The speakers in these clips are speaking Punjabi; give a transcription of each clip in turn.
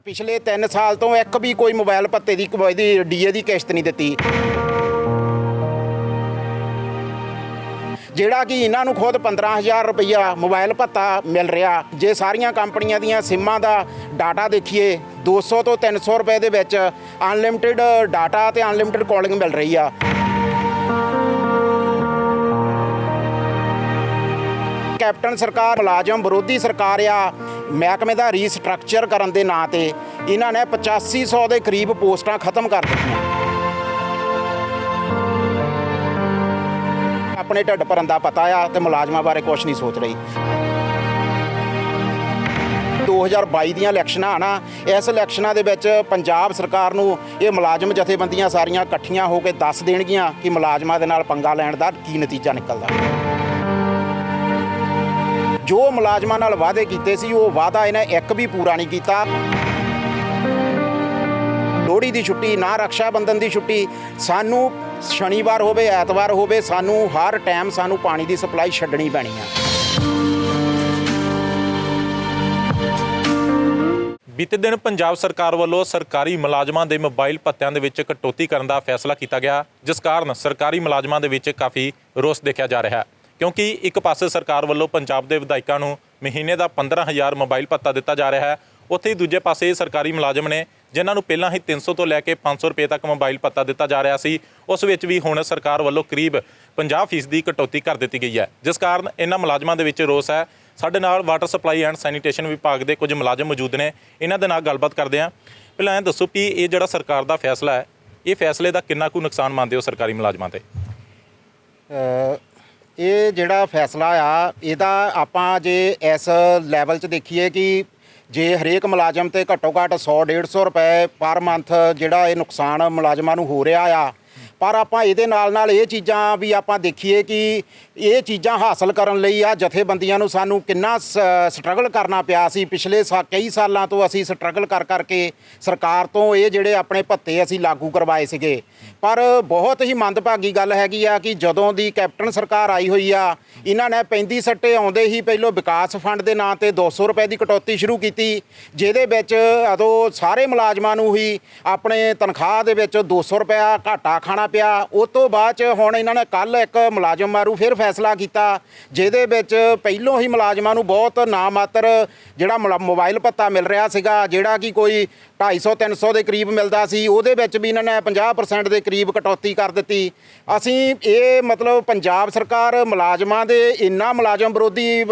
ਪਿਛਲੇ 3 ਸਾਲ ਤੋਂ ਇੱਕ ਵੀ ਕੋਈ ਮੋਬਾਈਲ ਭੱਤੇ ਦੀ ਡੀਏ ਦੀ ਕਿਸ਼ਤ ਨਹੀਂ ਦਿੱਤੀ। ਜਿਹੜਾ ਕਿ ਇਹਨਾਂ ਨੂੰ ਖੁਦ 15,000 ਰੁਪਈਆ ਮੋਬਾਈਲ ਭੱਤਾ ਮਿਲ ਰਿਹਾ। ਜੇ ਸਾਰੀਆਂ ਕੰਪਨੀਆਂ ਦੀਆਂ ਸਿੰਮਾਂ ਦਾ ਡਾਟਾ ਦੇਖੀਏ 200 ਤੋਂ 300 ਰੁਪਏ ਦੇ ਵਿੱਚ ਅਨਲਿਮਿਟਿਡ ਡਾਟਾ ਤੇ ਅਨਲਿਮਿਟਿਡ ਕਾਲਿੰਗ ਮਿਲ ਰਹੀ ਆ। ਕੈਪਟਨ ਸਰਕਾਰ ਮੁਲਾਜ਼ਮ ਵਿਰੋਧੀ ਸਰਕਾਰ ਆ। ਮਹਿਕਮੇ ਦਾ ਰੀਸਟਰਕਚਰ ਕਰਨ ਦੇ ਨਾਂ ਤੇ ਇਹਨਾਂ ਨੇ 8500 ਦੇ ਕਰੀਬ ਪੋਸਟਾਂ ਖਤਮ ਕਰ ਦਿੱਤੀਆਂ। ਆਪਣੇ ਢਿੱਡ ਭਰਨ ਦਾ ਪਤਾ ਆ ਤੇ ਮੁਲਾਜ਼ਮਾਂ ਬਾਰੇ ਕੁਝ ਨਹੀਂ ਸੋਚ ਰਹੀ। 2022 ਦੀਆਂ ਇਲੈਕਸ਼ਨਾਂ ਆ ਨਾ, ਇਸ ਇਲੈਕਸ਼ਨਾਂ ਦੇ ਵਿੱਚ ਪੰਜਾਬ ਸਰਕਾਰ ਨੂੰ ਇਹ ਮੁਲਾਜ਼ਮ ਜਥੇਬੰਦੀਆਂ ਸਾਰੀਆਂ ਇਕੱਠੀਆਂ ਹੋ ਕੇ ਦੱਸ ਦੇਣਗੀਆਂ ਕਿ ਮੁਲਾਜ਼ਮਾਂ ਦੇ ਨਾਲ ਪੰਗਾ ਲੈਣ ਦਾ ਕੀ ਨਤੀਜਾ ਨਿਕਲਦਾ। ਜੋ ਮੁਲਾਜ਼ਮਾਂ ਨਾਲ ਵਾਅਦੇ ਕੀਤੇ ਸੀ ਉਹ ਵਾਅਦਾ ਇਹਨੇ ਇੱਕ ਵੀ ਪੂਰਾ ਨਹੀਂ ਕੀਤਾ। ਲੋਹੜੀ ਦੀ ਛੁੱਟੀ ਨਾ, ਰਕਸ਼ਾ ਬੰਧਨ ਦੀ ਛੁੱਟੀ, ਸਾਨੂੰ ਸ਼ਨੀਵਾਰ ਹੋਵੇ ਐਤਵਾਰ ਹੋਵੇ ਸਾਨੂੰ ਹਰ ਟਾਈਮ ਸਾਨੂੰ ਪਾਣੀ ਦੀ ਸਪਲਾਈ ਛੱਡਣੀ ਪੈਣੀ ਆ। ਬੀਤੇ ਦਿਨ ਪੰਜਾਬ ਸਰਕਾਰ ਵੱਲੋਂ ਸਰਕਾਰੀ ਮੁਲਾਜ਼ਮਾਂ ਦੇ ਮੋਬਾਈਲ ਭੱਤਿਆਂ ਦੇ ਵਿੱਚ ਕਟੌਤੀ ਕਰਨ ਦਾ ਫੈਸਲਾ ਕੀਤਾ ਗਿਆ, ਜਿਸ ਕਾਰਨ ਸਰਕਾਰੀ ਮੁਲਾਜ਼ਮਾਂ ਦੇ ਵਿੱਚ ਕਾਫੀ ਰੋਸ ਦੇਖਿਆ ਜਾ ਰਿਹਾ ਹੈ। ਕਿਉਂਕਿ ਇੱਕ ਪਾਸੇ ਸਰਕਾਰ ਵੱਲੋਂ ਪੰਜਾਬ ਦੇ ਵਿਧਾਇਕਾਂ ਨੂੰ ਮਹੀਨੇ ਦਾ 15,000 ਮੋਬਾਈਲ ਭੱਤਾ ਦਿੱਤਾ ਜਾ ਰਿਹਾ ਹੈ, ਉੱਥੇ ਹੀ ਦੂਜੇ ਪਾਸੇ ਸਰਕਾਰੀ ਮੁਲਾਜ਼ਮ ਨੇ ਜਿਨ੍ਹਾਂ ਨੂੰ ਪਹਿਲਾਂ ਹੀ 300 ਤੋਂ ਲੈ ਕੇ 500 ਰੁਪਏ ਤੱਕ ਮੋਬਾਈਲ ਭੱਤਾ ਦਿੱਤਾ ਜਾ ਰਿਹਾ ਸੀ, ਉਸ ਵਿੱਚ ਵੀ ਹੁਣ ਸਰਕਾਰ ਵੱਲੋਂ ਕਰੀਬ 50% ਦੀ ਕਟੌਤੀ ਕਰ ਦਿੱਤੀ ਗਈ ਹੈ, ਜਿਸ ਕਾਰਨ ਇਹਨਾਂ ਮੁਲਾਜ਼ਮਾਂ ਦੇ ਵਿੱਚ ਰੋਸ ਹੈ। ਸਾਡੇ ਨਾਲ ਵਾਟਰ ਸਪਲਾਈ ਐਂਡ ਸੈਨੀਟੇਸ਼ਨ ਵਿਭਾਗ ਦੇ ਕੁਝ ਮੁਲਾਜ਼ਮ ਮੌਜੂਦ ਨੇ, ਇਹਨਾਂ ਦੇ ਨਾਲ ਗੱਲਬਾਤ ਕਰਦੇ ਹਾਂ। ਪਹਿਲਾਂ ਇਹ ਦੱਸੋ ਕਿ ਇਹ ਜਿਹੜਾ ਸਰਕਾਰ ਦਾ ਫੈਸਲਾ ਹੈ, ਇਹ ਫੈਸਲੇ ਦਾ ਕਿੰਨਾ ਕੁ ਨੁਕਸਾਨ ਮੰਨਦੇ ਹੋ ਸਰਕਾਰੀ ਮੁਲਾਜ਼ਮਾਂ 'ਤੇ? ਇਹ ਜਿਹੜਾ ਫੈਸਲਾ ਆ ਇਹਦਾ ਆਪਾਂ ਜੇ ਇਸ ਲੈਵਲ 'ਚ ਦੇਖੀਏ ਕਿ ਜੇ ਹਰੇਕ ਮੁਲਾਜ਼ਮ ਤੇ ਘੱਟੋ ਘੱਟ 100-150 ਰੁਪਏ ਪਰ ਮੰਥ ਜਿਹੜਾ ਇਹ ਨੁਕਸਾਨ ਮੁਲਾਜ਼ਮਾਂ ਨੂੰ ਹੋ ਰਿਹਾ ਆ, ਪਰ ਆਪਾਂ ਇਹਦੇ ਨਾਲ ਇਹ ਚੀਜ਼ਾਂ ਵੀ ਆਪਾਂ ਦੇਖੀਏ ਕਿ ਇਹ ਚੀਜ਼ਾਂ ਹਾਸਲ ਕਰਨ ਲਈ ਆ ਜਥੇਬੰਦੀਆਂ ਨੂੰ ਸਾਨੂੰ ਕਿੰਨਾ ਸਟਰਗਲ ਕਰਨਾ ਪਿਆ ਸੀ। ਪਿਛਲੇ ਕਈ ਸਾਲਾਂ ਤੋਂ ਅਸੀਂ ਸਟਰਗਲ ਕਰਕੇ ਸਰਕਾਰ ਤੋਂ ਇਹ ਜਿਹੜੇ ਆਪਣੇ ਭੱਤੇ ਅਸੀਂ ਲਾਗੂ ਕਰਵਾਏ ਸੀਗੇ। ਪਰ ਬਹੁਤ ਹੀ ਮੰਦਭਾਗੀ ਗੱਲ ਹੈਗੀ ਆ ਕਿ ਜਦੋਂ ਦੀ ਕੈਪਟਨ ਸਰਕਾਰ ਆਈ ਹੋਈ ਆ, ਇਹਨਾਂ ਨੇ 35 ਸੱਟੇ ਆਉਂਦੇ ਹੀ ਪਹਿਲੋਂ ਵਿਕਾਸ ਫੰਡ ਦੇ ਨਾਂ ਤੇ 200 ਰੁਪਏ ਦੀ ਕਟੌਤੀ ਸ਼ੁਰੂ ਕੀਤੀ, ਜਿਹਦੇ ਵਿੱਚ ਉਦੋਂ ਸਾਰੇ ਮੁਲਾਜ਼ਮਾਂ ਨੂੰ ਹੀ ਆਪਣੇ ਤਨਖਾਹ ਦੇ ਵਿੱਚ 200 ਰੁਪਇਆ ਘਾਟਾ ਖਾਣਾ ਪਿਆ। ਉਸ ਤੋਂ ਬਾਅਦ 'ਚ ਹੁਣ ਇਹਨਾਂ ਨੇ ਕੱਲ੍ਹ ਇੱਕ ਮੁਲਾਜ਼ਮ ਮਾਰੂ ਫਿਰ ਫੈਸਲਾ ਕੀਤਾ, ਜਿਹਦੇ ਵਿੱਚ ਪਹਿਲੋਂ ਹੀ ਮੁਲਾਜ਼ਮਾਂ ਨੂੰ ਬਹੁਤ ਨਾਮਾਤਰ ਜਿਹੜਾ ਮੋਬਾਈਲ ਭੱਤਾ ਮਿਲ ਰਿਹਾ ਸੀਗਾ, ਜਿਹੜਾ ਕਿ ਕੋਈ 250-300 ਦੇ ਕਰੀਬ ਮਿਲਦਾ ਸੀ, ਉਹਦੇ ਵਿੱਚ ਵੀ ਇਹਨਾਂ ਨੇ 50% ਦੇ ਕਰੀਬ ਕਟੌਤੀ ਕਰ ਦਿੱਤੀ। ਅਸੀਂ ਇਹ ਮਤਲਬ ਪੰਜਾਬ ਸਰਕਾਰ ਮੁਲਾਜ਼ਮਾਂ ਦੇ ਇੰਨਾ ਮੁਲਾਜ਼ਮ ਵਿਰੋਧੀ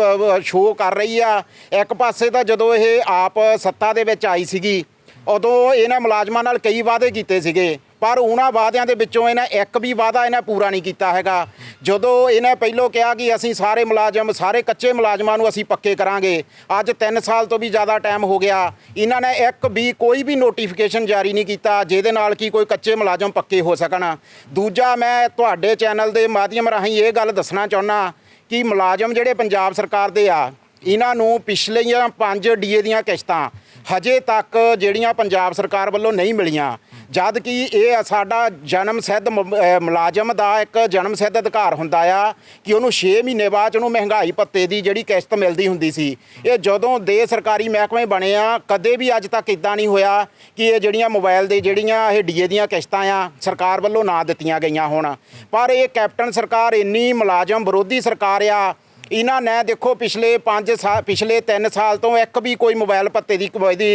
ਸ਼ੋਅ ਕਰ ਰਹੀ ਆ। ਇੱਕ ਪਾਸੇ ਤਾਂ ਜਦੋਂ ਇਹ ਆਪ ਸੱਤਾ ਦੇ ਵਿੱਚ ਆਈ ਸੀਗੀ ਉਦੋਂ ਇਹਨਾਂ ਮੁਲਾਜ਼ਮਾਂ ਨਾਲ ਕਈ ਵਾਅਦੇ ਕੀਤੇ ਸੀਗੇ, ਪਰ ਉਹਨਾਂ ਵਾਅਦਿਆਂ ਦੇ ਵਿੱਚੋਂ ਇਹਨਾਂ ਇੱਕ ਵੀ ਵਾਅਦਾ ਇਹਨਾਂ ਪੂਰਾ ਨਹੀਂ ਕੀਤਾ ਹੈਗਾ। ਜਦੋਂ ਇਹਨੇ ਪਹਿਲੋਂ ਕਿਹਾ ਕਿ ਅਸੀਂ ਸਾਰੇ ਮੁਲਾਜ਼ਮ, ਸਾਰੇ ਕੱਚੇ ਮੁਲਾਜ਼ਮਾਂ ਨੂੰ ਅਸੀਂ ਪੱਕੇ ਕਰਾਂਗੇ, ਅੱਜ 3 ਸਾਲ ਤੋਂ ਵੀ ਜ਼ਿਆਦਾ ਟਾਈਮ ਹੋ ਗਿਆ, ਇਹਨਾਂ ਨੇ ਕੋਈ ਵੀ ਨੋਟੀਫਿਕੇਸ਼ਨ ਜਾਰੀ ਨਹੀਂ ਕੀਤਾ ਜਿਹਦੇ ਨਾਲ ਕਿ ਕੋਈ ਕੱਚੇ ਮੁਲਾਜ਼ਮ ਪੱਕੇ ਹੋ ਸਕਣ। ਦੂਜਾ, ਮੈਂ ਤੁਹਾਡੇ ਚੈਨਲ ਦੇ ਮਾਧਿਅਮ ਰਾਹੀਂ ਇਹ ਗੱਲ ਦੱਸਣਾ ਚਾਹੁੰਦਾ ਕਿ ਮੁਲਾਜ਼ਮ ਜਿਹੜੇ ਪੰਜਾਬ ਸਰਕਾਰ ਦੇ ਆ, ਇਹਨਾਂ ਨੂੰ ਪਿਛਲੀਆਂ 5 ਡੀਏ ਦੀਆਂ ਕਿਸ਼ਤਾਂ ਹਜੇ ਤੱਕ ਜਿਹੜੀਆਂ ਪੰਜਾਬ ਸਰਕਾਰ ਵੱਲੋਂ ਨਹੀਂ ਮਿਲੀਆਂ, ਜਦ ਕਿ ਇਹ ਸਾਡਾ ਜਨਮ ਸਿੱਧ ਮੁਲਾਜ਼ਮ ਦਾ ਇੱਕ ਜਨਮ ਸਿੱਧ ਅਧਿਕਾਰ ਹੁੰਦਾ ਆ ਕਿ ਉਹਨੂੰ 6 ਮਹੀਨੇ ਬਾਅਦ ਉਹਨੂੰ ਮਹਿੰਗਾਈ ਭੱਤੇ ਦੀ ਜਿਹੜੀ ਕਿਸ਼ਤ ਮਿਲਦੀ ਹੁੰਦੀ ਸੀ। ਇਹ ਜਦੋਂ ਦੇ ਸਰਕਾਰੀ ਮਹਿਕਮੇ ਬਣੇ ਆ, ਕਦੇ ਵੀ ਅੱਜ ਤੱਕ ਇੱਦਾਂ ਨਹੀਂ ਹੋਇਆ ਕਿ ਇਹ ਜਿਹੜੀਆਂ ਮੋਬਾਈਲ ਦੇ ਜਿਹੜੀਆਂ ਇਹ ਡੀਏ ਦੀਆਂ ਕਿਸ਼ਤਾਂ ਆ ਸਰਕਾਰ ਵੱਲੋਂ ਨਾ ਦਿੱਤੀਆਂ ਗਈਆਂ ਹੋਣ। ਪਰ ਇਹ ਕੈਪਟਨ ਸਰਕਾਰ ਇੰਨੀ ਮੁਲਾਜ਼ਮ ਵਿਰੋਧੀ ਸਰਕਾਰ ਆ, ਇਹਨਾਂ ਨੇ ਦੇਖੋ ਪਿਛਲੇ 3 ਸਾਲ ਤੋਂ ਇੱਕ ਵੀ ਕੋਈ ਮੋਬਾਈਲ ਭੱਤੇ ਦੀ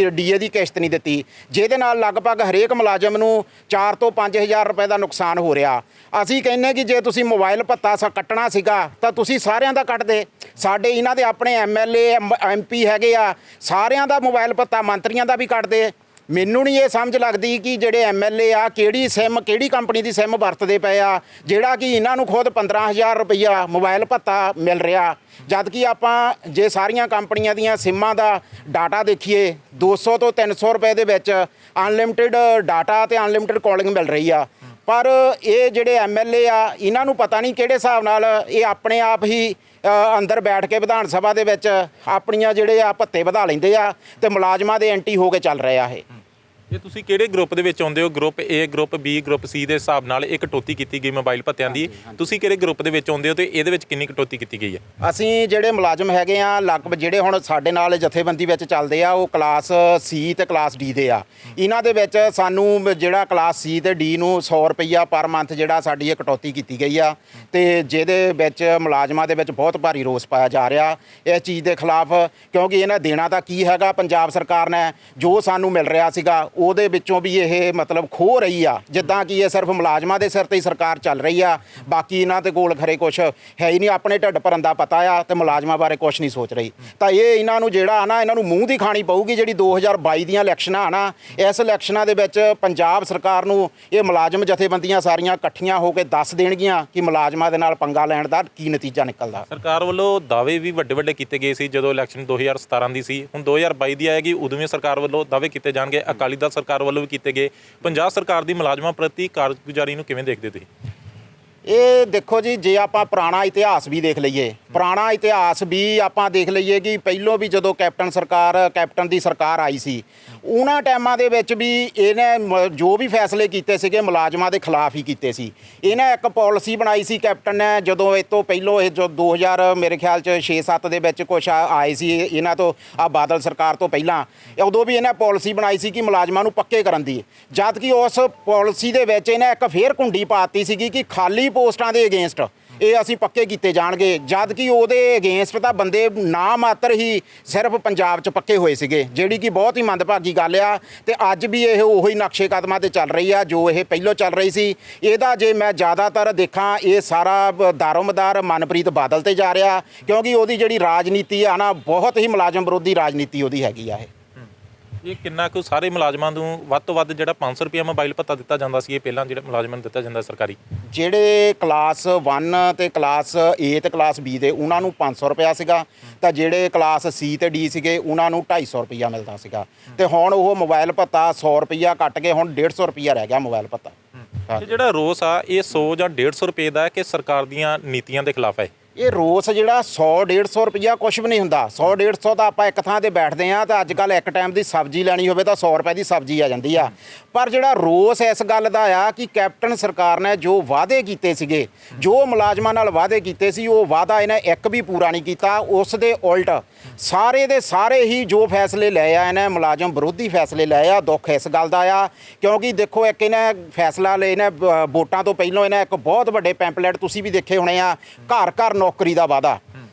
ਡੀਏ ਦੀ ਕਿਸ਼ਤ ਨਹੀਂ ਦਿੱਤੀ, ਜਿਹਦੇ ਨਾਲ ਲਗਭਗ ਹਰੇਕ ਮੁਲਾਜ਼ਮ ਨੂੰ 4 ਤੋਂ 5,000 ਰੁਪਏ ਦਾ ਨੁਕਸਾਨ ਹੋ ਰਿਹਾ। ਅਸੀਂ ਕਹਿੰਦੇ ਕਿ ਜੇ ਤੁਸੀਂ ਮੋਬਾਈਲ ਭੱਤਾ ਕੱਟਣਾ ਸੀਗਾ ਤਾਂ ਤੁਸੀਂ ਸਾਰਿਆਂ ਦਾ ਕੱਟਦੇ। ਸਾਡੇ ਇਹਨਾਂ ਦੇ ਆਪਣੇ MLA MP ਹੈਗੇ ਆ, ਸਾਰਿਆਂ ਦਾ ਮੋਬਾਈਲ ਭੱਤਾ, ਮੰਤਰੀਆਂ ਦਾ ਵੀ ਕੱਟਦੇ। ਮੈਨੂੰ ਨਹੀਂ ਇਹ ਸਮਝ ਲੱਗਦੀ ਕਿ ਜਿਹੜੇ MLA ਆ ਕਿਹੜੀ ਕੰਪਨੀ ਦੀ ਸਿਮ ਵਰਤਦੇ ਪਏ ਆ, ਜਿਹੜਾ ਕਿ ਇਹਨਾਂ ਨੂੰ ਖੁਦ 15,000 ਰੁਪਈਆ ਮੋਬਾਈਲ ਭੱਤਾ ਮਿਲ ਰਿਹਾ, ਜਦ ਕਿ ਆਪਾਂ ਜੇ ਸਾਰੀਆਂ ਕੰਪਨੀਆਂ ਦੀਆਂ ਸਿੰਮਾਂ ਦਾ ਡਾਟਾ ਦੇਖੀਏ 200 ਤੋਂ 300 ਰੁਪਏ ਦੇ ਵਿੱਚ ਅਨਲਿਮਿਟਿਡ ਡਾਟਾ ਤੇ ਅਨਲਿਮਿਟਿਡ ਕਾਲਿੰਗ ਮਿਲ ਰਹੀ ਆ। ਪਰ ਇਹ ਜਿਹੜੇ MLA ਆ, ਇਹਨਾਂ ਨੂੰ ਪਤਾ ਨਹੀਂ ਕਿਹੜੇ ਹਿਸਾਬ ਨਾਲ ਇਹ ਆਪਣੇ ਆਪ ਹੀ ਅੰਦਰ ਬੈਠ ਕੇ ਵਿਧਾਨ ਸਭਾ ਦੇ ਵਿੱਚ ਆਪਣੀਆਂ ਜਿਹੜੇ ਆ ਭੱਤੇ ਵਧਾ ਲੈਂਦੇ ਆ ਤੇ ਮੁਲਾਜ਼ਮਾਂ ਦੇ ਐਂਟੀ ਹੋ ਕੇ ਚੱਲ ਰਹੇ ਆ। ਇਹ ਇਹ ਤੁਸੀਂ ਕਿਹੜੇ ਗਰੁੱਪ ਦੇ ਵਿੱਚ ਆਉਂਦੇ ਹੋ? ਗਰੁੱਪ ਏ, ਗਰੁੱਪ ਬੀ, ਗਰੁੱਪ ਸੀ ਦੇ ਹਿਸਾਬ ਨਾਲ ਇਹ ਕਟੌਤੀ ਕੀਤੀ ਗਈ ਮੋਬਾਈਲ ਭੱਤਿਆਂ ਦੀ। ਤੁਸੀਂ ਕਿਹੜੇ ਗਰੁੱਪ ਦੇ ਵਿੱਚ ਆਉਂਦੇ ਹੋ ਤੇ ਇਹਦੇ ਵਿੱਚ ਕਿੰਨੀ ਕਟੌਤੀ ਕੀਤੀ ਗਈ ਹੈ? ਅਸੀਂ ਜਿਹੜੇ ਮੁਲਾਜ਼ਮ ਹੈਗੇ ਆ ਲਗਭਗ ਜਿਹੜੇ ਹੁਣ ਸਾਡੇ ਨਾਲ ਜਥੇਬੰਦੀ ਵਿੱਚ ਚੱਲਦੇ ਆ ਉਹ ਕਲਾਸ ਸੀ ਤੇ ਕਲਾਸ ਡੀ ਦੇ ਆ। ਇਹਨਾਂ ਦੇ ਵਿੱਚ ਸਾਨੂੰ ਜਿਹੜਾ ਕਲਾਸ ਸੀ ਤੇ ਡੀ ਨੂੰ 100 ਰੁਪਈਆ ਪਰ ਮੰਥ ਜਿਹੜਾ ਸਾਡੀ ਇਹ ਕਟੌਤੀ ਕੀਤੀ ਗਈ ਆ ਤੇ ਜਿਹਦੇ ਵਿੱਚ ਮੁਲਾਜ਼ਮਾਂ ਦੇ ਵਿੱਚ ਬਹੁਤ ਭਾਰੀ ਰੋਸ ਪਾਇਆ ਜਾ ਰਿਹਾ ਇਸ ਚੀਜ਼ ਦੇ ਖਿਲਾਫ, ਕਿਉਂਕਿ ਇਹਨਾਂ ਦੇਣਾ ਤਾਂ ਕੀ ਹੈਗਾ ਪੰਜਾਬ ਸਰਕਾਰ ਨੇ, ਜੋ ਸਾਨੂੰ ਮਿਲ ਰਿਹਾ ਸੀਗਾ ਉਹਦੇ ਵਿੱਚੋਂ ਵੀ ਇਹ ਮਤਲਬ ਖੋਹ ਰਹੀ ਆ, ਜਿੱਦਾਂ ਕਿ ਇਹ ਸਿਰਫ ਮੁਲਾਜ਼ਮਾਂ ਦੇ ਸਿਰ ਤੇ ਹੀ ਸਰਕਾਰ ਚੱਲ ਰਹੀ ਆ। ਬਾਕੀ ਇਹਨਾਂ ਦੇ ਕੋਲ ਖਰੇ ਕੁਛ ਹੈ ਹੀ ਨਹੀਂ, ਆਪਣੇ ਢਿੱਡ ਭਰਨ ਦਾ ਪਤਾ ਆ ਤੇ ਮੁਲਾਜ਼ਮਾਂ ਬਾਰੇ ਕੁਛ ਨਹੀਂ ਸੋਚ ਰਹੀ। ਤਾਂ ਇਹ ਇਹਨਾਂ ਨੂੰ ਜਿਹੜਾ ਨਾ ਇਹਨਾਂ ਨੂੰ ਮੂੰਹ ਦੀ ਖਾਣੀ ਪਊਗੀ ਜਿਹੜੀ 2022 ਦੀਆਂ ਇਲੈਕਸ਼ਨਾਂ ਆ ਨਾ, ਇਸ ਇਲੈਕਸ਼ਨਾਂ ਦੇ ਵਿੱਚ ਪੰਜਾਬ ਸਰਕਾਰ ਨੂੰ ਇਹ ਮੁਲਾਜ਼ਮ ਜਥੇਬੰਦੀਆਂ ਸਾਰੀਆਂ ਇਕੱਠੀਆਂ ਹੋ ਕੇ ਦੱਸ ਦੇਣਗੀਆਂ ਕਿ ਮੁਲਾਜ਼ਮਾਂ ਦੇ ਨਾਲ ਪੰਗਾ ਲੈਣ ਦਾ ਕੀ ਨਤੀਜਾ ਨਿਕਲਦਾ। ਸਰਕਾਰ ਵੱਲੋਂ ਦਾਅਵੇ ਵੀ ਵੱਡੇ ਵੱਡੇ ਕੀਤੇ ਗਏ ਸੀ ਜਦੋਂ ਇਲੈਕਸ਼ਨ 2017 ਦੀ ਸੀ, ਹੁਣ 2022 ਦੀ ਆਏਗੀ ਉਦੋਂ ਵੀ ਸਰਕਾਰ ਵੱਲੋਂ ਦਾਅਵੇ ਕੀਤੇ ਜਾਣਗੇ। ਅਕਾਲੀ ਦਲ ਸਰਕਾਰ ਵੱਲੋਂ ਵੀ ਕੀਤੇ ਗਏ। ਪੰਜਾਬ ਸਰਕਾਰ ਦੀ ਮੁਲਾਜ਼ਮਾਂ ਪ੍ਰਤੀ ਕਾਰਗੁਜ਼ਾਰੀ ਨੂੰ ਕਿਵੇਂ ਦੇਖਦੇ ਤੁਸੀਂ? ਇਹ ਦੇਖੋ ਜੀ, ਜੇ ਆਪਾਂ ਪੁਰਾਣਾ ਇਤਿਹਾਸ ਵੀ ਦੇਖ ਲਈਏ, ਪੁਰਾਣਾ ਇਤਿਹਾਸ ਵੀ ਆਪਾਂ ਦੇਖ ਲਈਏ ਕਿ ਪਹਿਲੋਂ ਵੀ ਜਦੋਂ ਕੈਪਟਨ ਦੀ ਸਰਕਾਰ ਆਈ ਸੀ ਉਹਨਾਂ ਟਾਈਮਾਂ ਦੇ ਵਿੱਚ ਵੀ ਇਹਨੇ ਜੋ ਵੀ ਫੈਸਲੇ ਕੀਤੇ ਸੀਗੇ ਮੁਲਾਜ਼ਮਾਂ ਦੇ ਖਿਲਾਫ ਹੀ ਕੀਤੇ ਸੀ। ਇਹਨੇ ਇੱਕ ਪਾਲਿਸੀ ਬਣਾਈ ਸੀ ਕੈਪਟਨ ਨੇ, ਜਦੋਂ ਇਹ ਤੋਂ ਪਹਿਲੋਂ ਇਹ ਜੋ 2000 ਮੇਰੇ ਖਿਆਲ 'ਚ 6-7 ਦੇ ਵਿੱਚ ਕੁਛ ਆਏ ਸੀ ਇਹਨਾਂ ਤੋਂ, ਆ ਬਾਦਲ ਸਰਕਾਰ ਤੋਂ ਪਹਿਲਾਂ, ਉਦੋਂ ਵੀ ਇਹਨੇ ਪਾਲਿਸੀ ਬਣਾਈ ਸੀ ਕਿ ਮੁਲਾਜ਼ਮਾਂ ਨੂੰ ਪੱਕੇ ਕਰਨ ਦੀ। ਜਦ ਕਿ ਉਸ ਪਾਲਿਸੀ ਦੇ ਵਿੱਚ ਇਹਨੇ ਇੱਕ ਫੇਰ ਕੁੰਡੀ ਪਾਤੀ ਸੀਗੀ ਕਿ ਖਾਲੀ ਪੋਸਟਾਂ ਦੇ ਅਗੇਂਸਟ ਇਹ ਅਸੀਂ ਪੱਕੇ ਕੀਤੇ ਜਾਣਗੇ, ਜਦ ਕਿ ਉਹਦੇ ਅਗੇਂਸਟ ਤਾਂ ਬੰਦੇ ਨਾ ਮਾਤਰ ਹੀ ਸਿਰਫ ਪੰਜਾਬ 'ਚ ਪੱਕੇ ਹੋਏ ਸੀਗੇ, ਜਿਹੜੀ ਕਿ ਬਹੁਤ ਹੀ ਮੰਦਭਾਗੀ ਗੱਲ ਆ। ਤੇ ਅੱਜ ਵੀ ਇਹ ਉਹੀ ਨਕਸ਼ੇ ਕਦਮਾਂ ਤੇ ਚੱਲ ਰਹੀ ਆ ਜੋ ਇਹ ਪਹਿਲੋਂ ਚੱਲ ਰਹੀ ਸੀ। ਇਹਦਾ ਜੇ ਮੈਂ ਜ਼ਿਆਦਾਤਰ ਦੇਖਾਂ ਇਹ ਸਾਰਾ ਦਾਰੋਮਦਾਰ ਮਨਪ੍ਰੀਤ ਬਾਦਲ ਤੇ ਜਾ ਰਿਹਾ, ਕਿਉਂਕਿ ਉਹਦੀ ਜਿਹੜੀ ਰਾਜਨੀਤੀ ਆ ਨਾ ਬਹੁਤ ਹੀ ਮੁਲਾਜ਼ਮ ਵਿਰੋਧੀ ਰਾਜਨੀਤੀ ਉਹਦੀ ਹੈਗੀ ਆ। ਇਹ ਕਿੰਨਾ ਕੁ ਸਾਰੇ ਮੁਲਾਜ਼ਮਾਂ ਨੂੰ ਵੱਧ ਤੋਂ ਵੱਧ ਜਿਹੜਾ 500 ਰੁਪਇਆ ਮੋਬਾਈਲ ਭੱਤਾ ਦਿੱਤਾ ਜਾਂਦਾ ਸੀ, ਇਹ ਪਹਿਲਾਂ ਜਿਹੜੇ ਮੁਲਾਜ਼ਮਾਂ ਨੂੰ ਦਿੱਤਾ ਜਾਂਦਾ ਸਰਕਾਰੀ, ਜਿਹੜੇ ਕਲਾਸ 1 ਤੇ ਕਲਾਸ ਏ ਤੇ ਕਲਾਸ ਬੀ ਦੇ ਉਹਨਾਂ ਨੂੰ 500 ਰੁਪਇਆ ਸੀਗਾ, ਤਾਂ ਜਿਹੜੇ ਕਲਾਸ ਸੀ ਤੇ ਡੀ ਸੀਗੇ ਉਹਨਾਂ ਨੂੰ 250 ਰੁਪਇਆ ਮਿਲਦਾ ਸੀਗਾ। ਤੇ ਹੁਣ ਉਹ ਮੋਬਾਈਲ ਭੱਤਾ 100 ਰੁਪਇਆ ਕੱਟ ਕੇ ਹੁਣ 150 ਰੁਪਇਆ ਰਹਿ ਗਿਆ ਮੋਬਾਈਲ ਭੱਤਾ। ਤੇ ਜਿਹੜਾ ਰੋਸ ਆ ਇਹ 100 ਜਾਂ 150 ਰੁਪਏ ਦਾ ਹੈ ਕਿ ਸਰਕਾਰ ਦੀਆਂ ਨੀਤੀਆਂ ਦੇ ਖਿਲਾਫ ਹੈ? ਇਹ ਰੋਸ ਜਿਹੜਾ 100-150 ਰੁਪਈਆ ਕੁਛ ਵੀ ਨਹੀਂ ਹੁੰਦਾ। 100-150 ਤਾਂ ਆਪਾਂ ਇੱਕ ਥਾਂ ਤੇ ਬੈਠਦੇ ਹਾਂ ਤਾਂ ਅੱਜ ਕੱਲ੍ਹ ਇੱਕ ਟਾਈਮ ਦੀ ਸਬਜ਼ੀ ਲੈਣੀ ਹੋਵੇ ਤਾਂ 100 ਰੁਪਏ ਦੀ ਸਬਜ਼ੀ ਆ ਜਾਂਦੀ ਆ। ਪਰ ਜਿਹੜਾ ਰੋਸ ਇਸ ਗੱਲ ਦਾ ਆ ਕਿ ਕੈਪਟਨ ਸਰਕਾਰ ਨੇ ਜੋ ਵਾਅਦੇ ਕੀਤੇ ਸੀਗੇ, ਜੋ ਮੁਲਾਜ਼ਮਾਂ ਨਾਲ ਵਾਅਦੇ ਕੀਤੇ ਸੀ, ਉਹ ਵਾਅਦਾ ਇਹਨੇ ਇੱਕ ਵੀ ਪੂਰਾ ਨਹੀਂ ਕੀਤਾ। ਉਸ ਦੇ ਉਲਟ ਸਾਰੇ ਦੇ ਸਾਰੇ ਹੀ ਜੋ ਫੈਸਲੇ ਲਏ ਆ ਇਹਨੇ ਮੁਲਾਜ਼ਮ ਵਿਰੋਧੀ ਫੈਸਲੇ ਲਏ ਆ। ਦੁੱਖ ਇਸ ਗੱਲ ਦਾ ਆ ਕਿਉਂਕਿ ਦੇਖੋ ਇੱਕ ਇਹਨੇ ਫੈਸਲਾ ਲਏ ਨੇ ਵੋਟਾਂ ਤੋਂ ਪਹਿਲਾਂ ਇਹਨੇ ਇੱਕ ਬਹੁਤ ਵੱਡੇ ਪੈਂਪਲੇਟ ਤੁਸੀਂ ਵੀ ਦੇਖੇ ਹੋਣੇ ਆ, ਘਰ ਘਰ ਨੌਕਰੀ ਦਾ ਵਾਅਦਾ।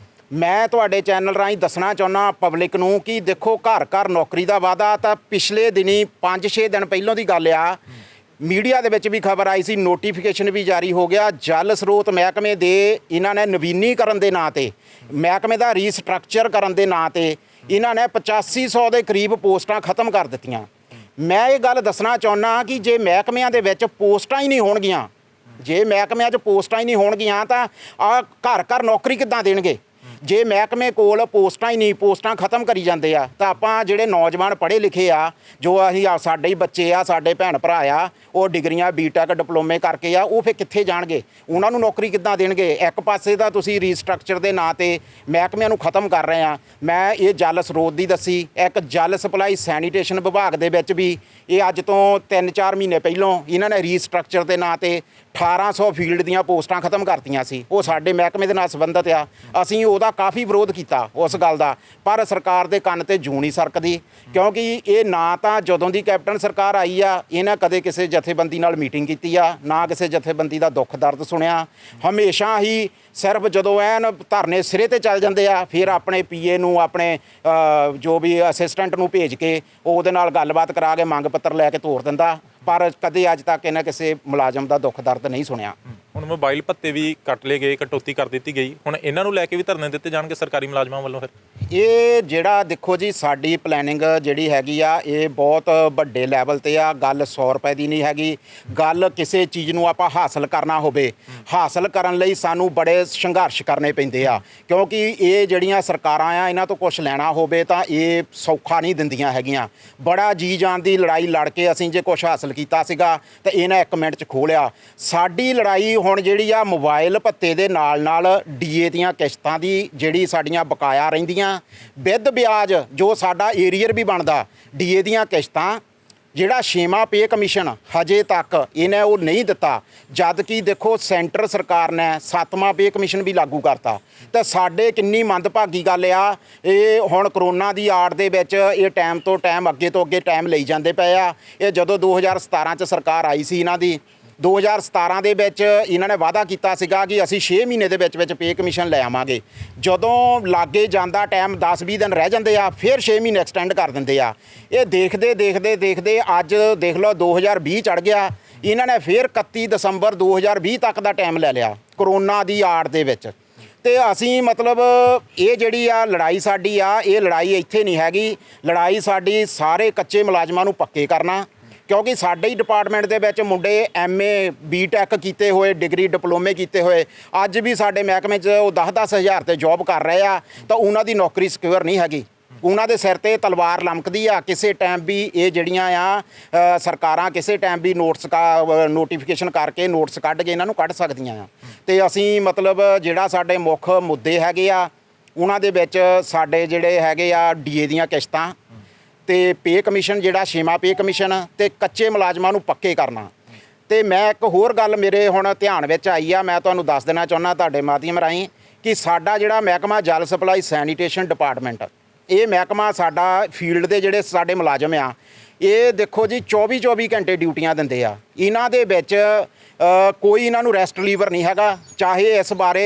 ਮੈਂ ਤੁਹਾਡੇ ਚੈਨਲ ਰਾਹੀਂ ਦੱਸਣਾ ਚਾਹੁੰਦਾ ਪਬਲਿਕ ਨੂੰ ਕਿ ਦੇਖੋ ਘਰ ਘਰ ਨੌਕਰੀ ਦਾ ਵਾਅਦਾ ਤਾਂ ਪਿਛਲੇ ਦਿਨੀ 5-6 ਦਿਨ ਪਹਿਲਾਂ ਦੀ ਗੱਲ ਆ, ਮੀਡੀਆ ਦੇ ਵਿੱਚ ਵੀ ਖਬਰ ਆਈ ਸੀ, ਨੋਟੀਫਿਕੇਸ਼ਨ ਵੀ ਜਾਰੀ ਹੋ ਗਿਆ। ਜਲ ਸਰੋਤ ਮਹਿਕਮੇ ਦੇ ਇਹਨਾਂ ਨੇ ਨਵੀਨੀਕਰਨ ਦੇ ਨਾਂ ਤੇ, ਮਹਿਕਮੇ ਦਾ ਰੀਸਟਰਕਚਰ ਕਰਨ ਦੇ ਨਾਂ ਤੇ ਇਹਨਾਂ ਨੇ 8500 ਦੇ ਕਰੀਬ ਪੋਸਟਾਂ ਖਤਮ ਕਰ ਦਿੱਤੀਆਂ। ਮੈਂ ਇਹ ਗੱਲ ਦੱਸਣਾ ਚਾਹੁੰਦਾ ਕਿ ਜੇ ਮਹਿਕਮਿਆਂ ਦੇ ਵਿੱਚ ਪੋਸਟਾਂ ਹੀ ਨਹੀਂ ਹੋਣਗੀਆਂ, ਜੇ ਮਹਿਕਮਿਆਂ 'ਚ ਪੋਸਟਾਂ ਹੀ ਨਹੀਂ ਹੋਣਗੀਆਂ ਤਾਂ ਆ ਘਰ ਘਰ ਨੌਕਰੀ ਕਿੱਦਾਂ ਦੇਣਗੇ? ਜੇ ਮਹਿਕਮੇ ਕੋਲ ਪੋਸਟਾਂ ਹੀ ਨਹੀਂ, ਪੋਸਟਾਂ ਖਤਮ ਕਰੀ ਜਾਂਦੇ ਆ ਤਾਂ ਆਪਾਂ ਜਿਹੜੇ ਨੌਜਵਾਨ ਪੜ੍ਹੇ ਲਿਖੇ ਆ, ਜੋ ਅਸੀਂ ਸਾਡੇ ਹੀ ਬੱਚੇ ਆ, ਸਾਡੇ ਭੈਣ ਭਰਾ ਆ, ਉਹ ਡਿਗਰੀਆਂ ਬੀਟੈਕ ਡਿਪਲੋਮੇ ਕਰਕੇ ਆ, ਉਹ ਫਿਰ ਕਿੱਥੇ ਜਾਣਗੇ? ਉਹਨਾਂ ਨੂੰ ਨੌਕਰੀ ਕਿੱਦਾਂ ਦੇਣਗੇ? ਇੱਕ ਪਾਸੇ ਤਾਂ ਤੁਸੀਂ ਰੀਸਟਰਕਚਰ ਦੇ ਨਾਂ ਤੇ ਮਹਿਕਮਿਆਂ ਨੂੰ ਖਤਮ ਕਰ ਰਹੇ ਆ। ਮੈਂ ਇਹ ਜਲ ਸਰੋਤ ਦੀ ਦੱਸੀ, ਇੱਕ ਜਲ ਸਪਲਾਈ ਸੈਨੀਟੇਸ਼ਨ ਵਿਭਾਗ ਦੇ ਵਿੱਚ ਵੀ ਇਹ ਅੱਜ ਤੋਂ 3-4 ਮਹੀਨੇ ਪਹਿਲੋਂ ਇਹਨਾਂ ਨੇ ਰੀਸਟਰਕਚਰ ਦੇ ਨਾਂ ਤੇ 1800 ਫੀਲਡ ਦੀਆਂ ਪੋਸਟਾਂ ਖਤਮ ਕਰਤੀਆਂ ਸੀ। ਉਹ ਸਾਡੇ ਮਹਿਕਮੇ ਦੇ ਨਾਲ ਸੰਬੰਧਿਤ ਆ। ਅਸੀਂ ਉਹਦਾ ਕਾਫੀ ਵਿਰੋਧ ਕੀਤਾ ਉਸ ਗੱਲ ਦਾ, ਪਰ ਸਰਕਾਰ ਦੇ ਕੰਨ ਤੇ ਜੂੰ ਨਹੀਂ ਸਰਕਦੀ ਕਿਉਂਕਿ ਇਹ ਨਾ ਤਾਂ ਜਦੋਂ ਦੀ ਕੈਪਟਨ ਸਰਕਾਰ ਆਈ ਆ ਇਹਨਾਂ ਕਦੇ ਕਿਸੇ ਜਥੇਬੰਦੀ ਨਾਲ ਮੀਟਿੰਗ ਕੀਤੀ ਆ, ਨਾ ਕਿਸੇ ਜਥੇਬੰਦੀ ਦਾ ਦੁੱਖ ਦਰਦ ਸੁਣਿਆ। ਹਮੇਸ਼ਾ ਹੀ ਸਿਰਫ ਜਦੋਂ ਐਨ ਧਰਨੇ ਸਿਰੇ ਤੇ ਚੱਲ ਜਾਂਦੇ ਆ ਫਿਰ ਆਪਣੇ ਪੀਏ ਨੂੰ, ਆਪਣੇ ਜੋ ਵੀ ਅਸਿਸਟੈਂਟ ਨੂੰ ਭੇਜ ਕੇ ਉਹਦੇ ਨਾਲ ਗੱਲਬਾਤ ਕਰਾ ਕੇ ਮੰਗ ਪੱਤਰ ਲੈ ਕੇ ਤੋਰ ਦਿੰਦਾ, ਪਰ ਕਦੇ ਅੱਜ ਤੱਕ ਇਹਨਾਂ ਕਿਸੇ ਮੁਲਾਜ਼ਮ ਦਾ ਦੁੱਖ ਦਰਦ ਨਹੀਂ ਸੁਣਿਆ। ਹੁਣ ਮੋਬਾਈਲ ਭੱਤੇ ਵੀ ਕੱਟ ਲਏ ਗਏ, ਕਟੌਤੀ ਕਰ ਦਿੱਤੀ ਗਈ, ਹੁਣ ਇਹਨਾਂ ਨੂੰ ਲੈ ਕੇ ਵੀ ਧਰਨੇ ਦਿੱਤੇ ਜਾਣਗੇ ਸਰਕਾਰੀ ਮੁਲਾਜ਼ਮਾਂ ਵੱਲੋਂ? ਫਿਰ ਇਹ ਜਿਹੜਾ ਦੇਖੋ ਜੀ ਸਾਡੀ ਪਲੈਨਿੰਗ ਜਿਹੜੀ ਹੈਗੀ ਆ ਇਹ ਬਹੁਤ ਵੱਡੇ ਲੈਵਲ ਤੇ ਆ। ਗੱਲ 100 ਰੁਪਏ ਦੀ ਨਹੀਂ ਹੈਗੀ। ਗੱਲ ਕਿਸੇ ਚੀਜ਼ ਨੂੰ ਆਪਾਂ ਹਾਸਲ ਕਰਨਾ ਹੋਵੇ, ਹਾਸਲ ਕਰਨ ਲਈ ਸਾਨੂੰ ਬੜੇ ਸੰਘਰਸ਼ ਕਰਨੇ ਪੈਂਦੇ ਆ ਕਿਉਂਕਿ ਇਹ ਜਿਹੜੀਆਂ ਸਰਕਾਰਾਂ ਆ ਇਹਨਾਂ ਤੋਂ ਕੁਝ ਲੈਣਾ ਹੋਵੇ ਤਾਂ ਇਹ ਸੌਖਾ ਨਹੀਂ ਦਿੰਦੀਆਂ ਹੈਗੀਆਂ। ਬੜਾ ਜੀ ਜਾਨ ਦੀ ਲੜਾਈ ਲੜ ਕੇ ਅਸੀਂ ਜੇ ਕੁਝ ਹਾਸਲ ਕੀਤਾ ਸੀਗਾ ਤਾਂ ਇਹਨਾਂ 1 ਮਿੰਟ 'ਚ ਖੋਹ ਲਿਆ। ਸਾਡੀ ਲੜਾਈ ਹੁਣ ਜਿਹੜੀ ਆ ਮੋਬਾਈਲ ਭੱਤੇ ਦੇ ਨਾਲ ਡੀਏ ਦੀਆਂ ਕਿਸ਼ਤਾਂ ਦੀ ਜਿਹੜੀ ਸਾਡੀਆਂ ਬਕਾਇਆ ਰਹਿੰਦੀਆਂ ਵਿਦ ਵਿਆਜ, ਜੋ ਸਾਡਾ ਏਰੀਅਰ ਵੀ ਬਣਦਾ ਡੀਏ ਦੀਆਂ ਕਿਸ਼ਤਾਂ ਜਿਹੜਾ 6ਵਾਂ ਪੇ ਕਮਿਸ਼ਨ ਹਜੇ ਤੱਕ ਇਹਨੇ ਉਹ ਨਹੀਂ ਦਿੱਤਾ, ਜਦ ਕਿ ਦੇਖੋ ਸੈਂਟਰ ਸਰਕਾਰ ਨੇ 7ਵਾਂ ਪੇ ਕਮਿਸ਼ਨ ਵੀ ਲਾਗੂ ਕਰਤਾ। ਤਾਂ ਸਾਡੇ ਕਿੰਨੀ ਮੰਦਭਾਗੀ ਗੱਲ ਆ, ਇਹ ਹੁਣ ਕਰੋਨਾ ਦੀ ਆੜ ਦੇ ਵਿੱਚ ਇਹ ਟਾਈਮ ਤੋਂ ਟਾਈਮ ਅੱਗੇ ਤੋਂ ਅੱਗੇ ਟਾਈਮ ਲਈ ਜਾਂਦੇ ਪਏ ਆ। ਇਹ ਜਦੋਂ 2017 'ਚ ਸਰਕਾਰ ਆਈ ਸੀ ਇਹਨਾਂ ਦੀ, 2017 ਦੇ ਵਿੱਚ ਇਹਨਾਂ ਨੇ ਵਾਅਦਾ ਕੀਤਾ ਸੀਗਾ ਕਿ ਅਸੀਂ 6 ਮਹੀਨੇ ਦੇ ਵਿੱਚ ਪੇ ਕਮਿਸ਼ਨ ਲੈ ਆਵਾਂਗੇ। ਜਦੋਂ ਲਾਗੇ ਜਾਂਦਾ ਟਾਈਮ 10-20 ਦਿਨ ਰਹਿ ਜਾਂਦੇ ਆ, ਫਿਰ 6 ਮਹੀਨੇ ਐਕਸਟੈਂਡ ਕਰ ਦਿੰਦੇ ਆ। ਇਹ ਦੇਖਦੇ ਅੱਜ ਦੇਖ ਲਓ 2020 ਚੜ ਗਿਆ, ਇਹਨਾਂ ਨੇ ਫਿਰ 31 ਦਸੰਬਰ 2020 ਤੱਕ ਦਾ ਟਾਈਮ ਲੈ ਲਿਆ ਕਰੋਨਾ ਦੀ ਆੜ ਦੇ ਵਿੱਚ। ਤੇ ਅਸੀਂ ਮਤਲਬ ਇਹ ਜਿਹੜੀ ਆ ਲੜਾਈ ਸਾਡੀ ਆ, ਇਹ ਲੜਾਈ ਇੱਥੇ ਨਹੀਂ ਹੈਗੀ, ਲੜਾਈ ਸਾਡੀ ਸਾਰੇ ਕੱਚੇ ਮੁਲਾਜ਼ਮਾਂ ਨੂੰ ਪੱਕੇ ਕਰਨਾ। ਕਿਉਂਕਿ ਸਾਡੇ ਹੀ ਡਿਪਾਰਟਮੈਂਟ ਦੇ ਵਿੱਚ ਮੁੰਡੇ MA BTech ਕੀਤੇ ਹੋਏ, ਡਿਗਰੀ ਡਿਪਲੋਮੇ ਕੀਤੇ ਹੋਏ, ਅੱਜ ਵੀ ਸਾਡੇ ਮਹਿਕਮੇ 'ਚ ਉਹ 10-10 ਹਜ਼ਾਰ ਤੇ ਜੌਬ ਕਰ ਰਹੇ ਆ, ਤਾਂ ਉਹਨਾਂ ਦੀ ਨੌਕਰੀ ਸਿਕਿਉਰ ਨਹੀਂ ਹੈਗੀ। ਉਹਨਾਂ ਦੇ ਸਿਰ ਤੇ ਤਲਵਾਰ ਲਮਕਦੀ ਆ। ਕਿਸੇ ਟਾਈਮ ਵੀ ਇਹ ਜਿਹੜੀਆਂ ਆ ਸਰਕਾਰਾਂ ਕਿਸੇ ਟਾਈਮ ਵੀ ਨੋਟੀਫਿਕੇਸ਼ਨ ਕਰਕੇ ਨੋਟਿਸ ਕੱਢ ਕੇ ਇਹਨਾਂ ਨੂੰ ਕੱਢ ਸਕਦੀਆਂ ਆ। ਤੇ ਅਸੀਂ ਮਤਲਬ ਜਿਹੜਾ ਸਾਡੇ ਮੁੱਖ ਮੁੱਦੇ ਹੈਗੇ ਆ, ਉਹਨਾਂ ਦੇ ਵਿੱਚ ਸਾਡੇ ਜਿਹੜੇ ਹੈਗੇ ਆ DA ਦੀਆਂ ਕਿਸ਼ਤਾਂ ਤੇ ਪੇ ਕਮਿਸ਼ਨ, ਜਿਹੜਾ 6ਵਾਂ ਪੇ ਕਮਿਸ਼ਨ, ਤੇ ਕੱਚੇ ਮੁਲਾਜ਼ਮਾਂ ਨੂੰ ਪੱਕੇ ਕਰਨਾ। ਤੇ ਮੈਂ ਇੱਕ ਹੋਰ ਗੱਲ ਮੇਰੇ ਹੁਣ ਧਿਆਨ ਵਿੱਚ ਆਈ ਆ, ਮੈਂ ਤੁਹਾਨੂੰ ਦੱਸ ਦੇਣਾ ਚਾਹੁੰਦਾ ਤੁਹਾਡੇ ਮਾਧਿਅਮ ਰਾਹੀਂ ਕਿ ਸਾਡਾ ਜਿਹੜਾ ਮਹਿਕਮਾ ਜਲ ਸਪਲਾਈ ਸੈਨੀਟੇਸ਼ਨ ਡਿਪਾਰਟਮੈਂਟ, ਇਹ ਮਹਿਕਮਾ ਸਾਡਾ ਫੀਲਡ ਦੇ ਜਿਹੜੇ ਸਾਡੇ ਮੁਲਾਜ਼ਮ ਆ, ਇਹ ਦੇਖੋ ਜੀ 24 ਘੰਟੇ ਡਿਊਟੀਆਂ ਦਿੰਦੇ ਆ। ਇਹਨਾਂ ਦੇ ਵਿੱਚ ਕੋਈ ਇਹਨਾਂ ਨੂੰ ਰੈਸਟ ਲੀਵਰ ਨਹੀਂ ਹੈਗਾ। ਚਾਹੇ ਇਸ ਬਾਰੇ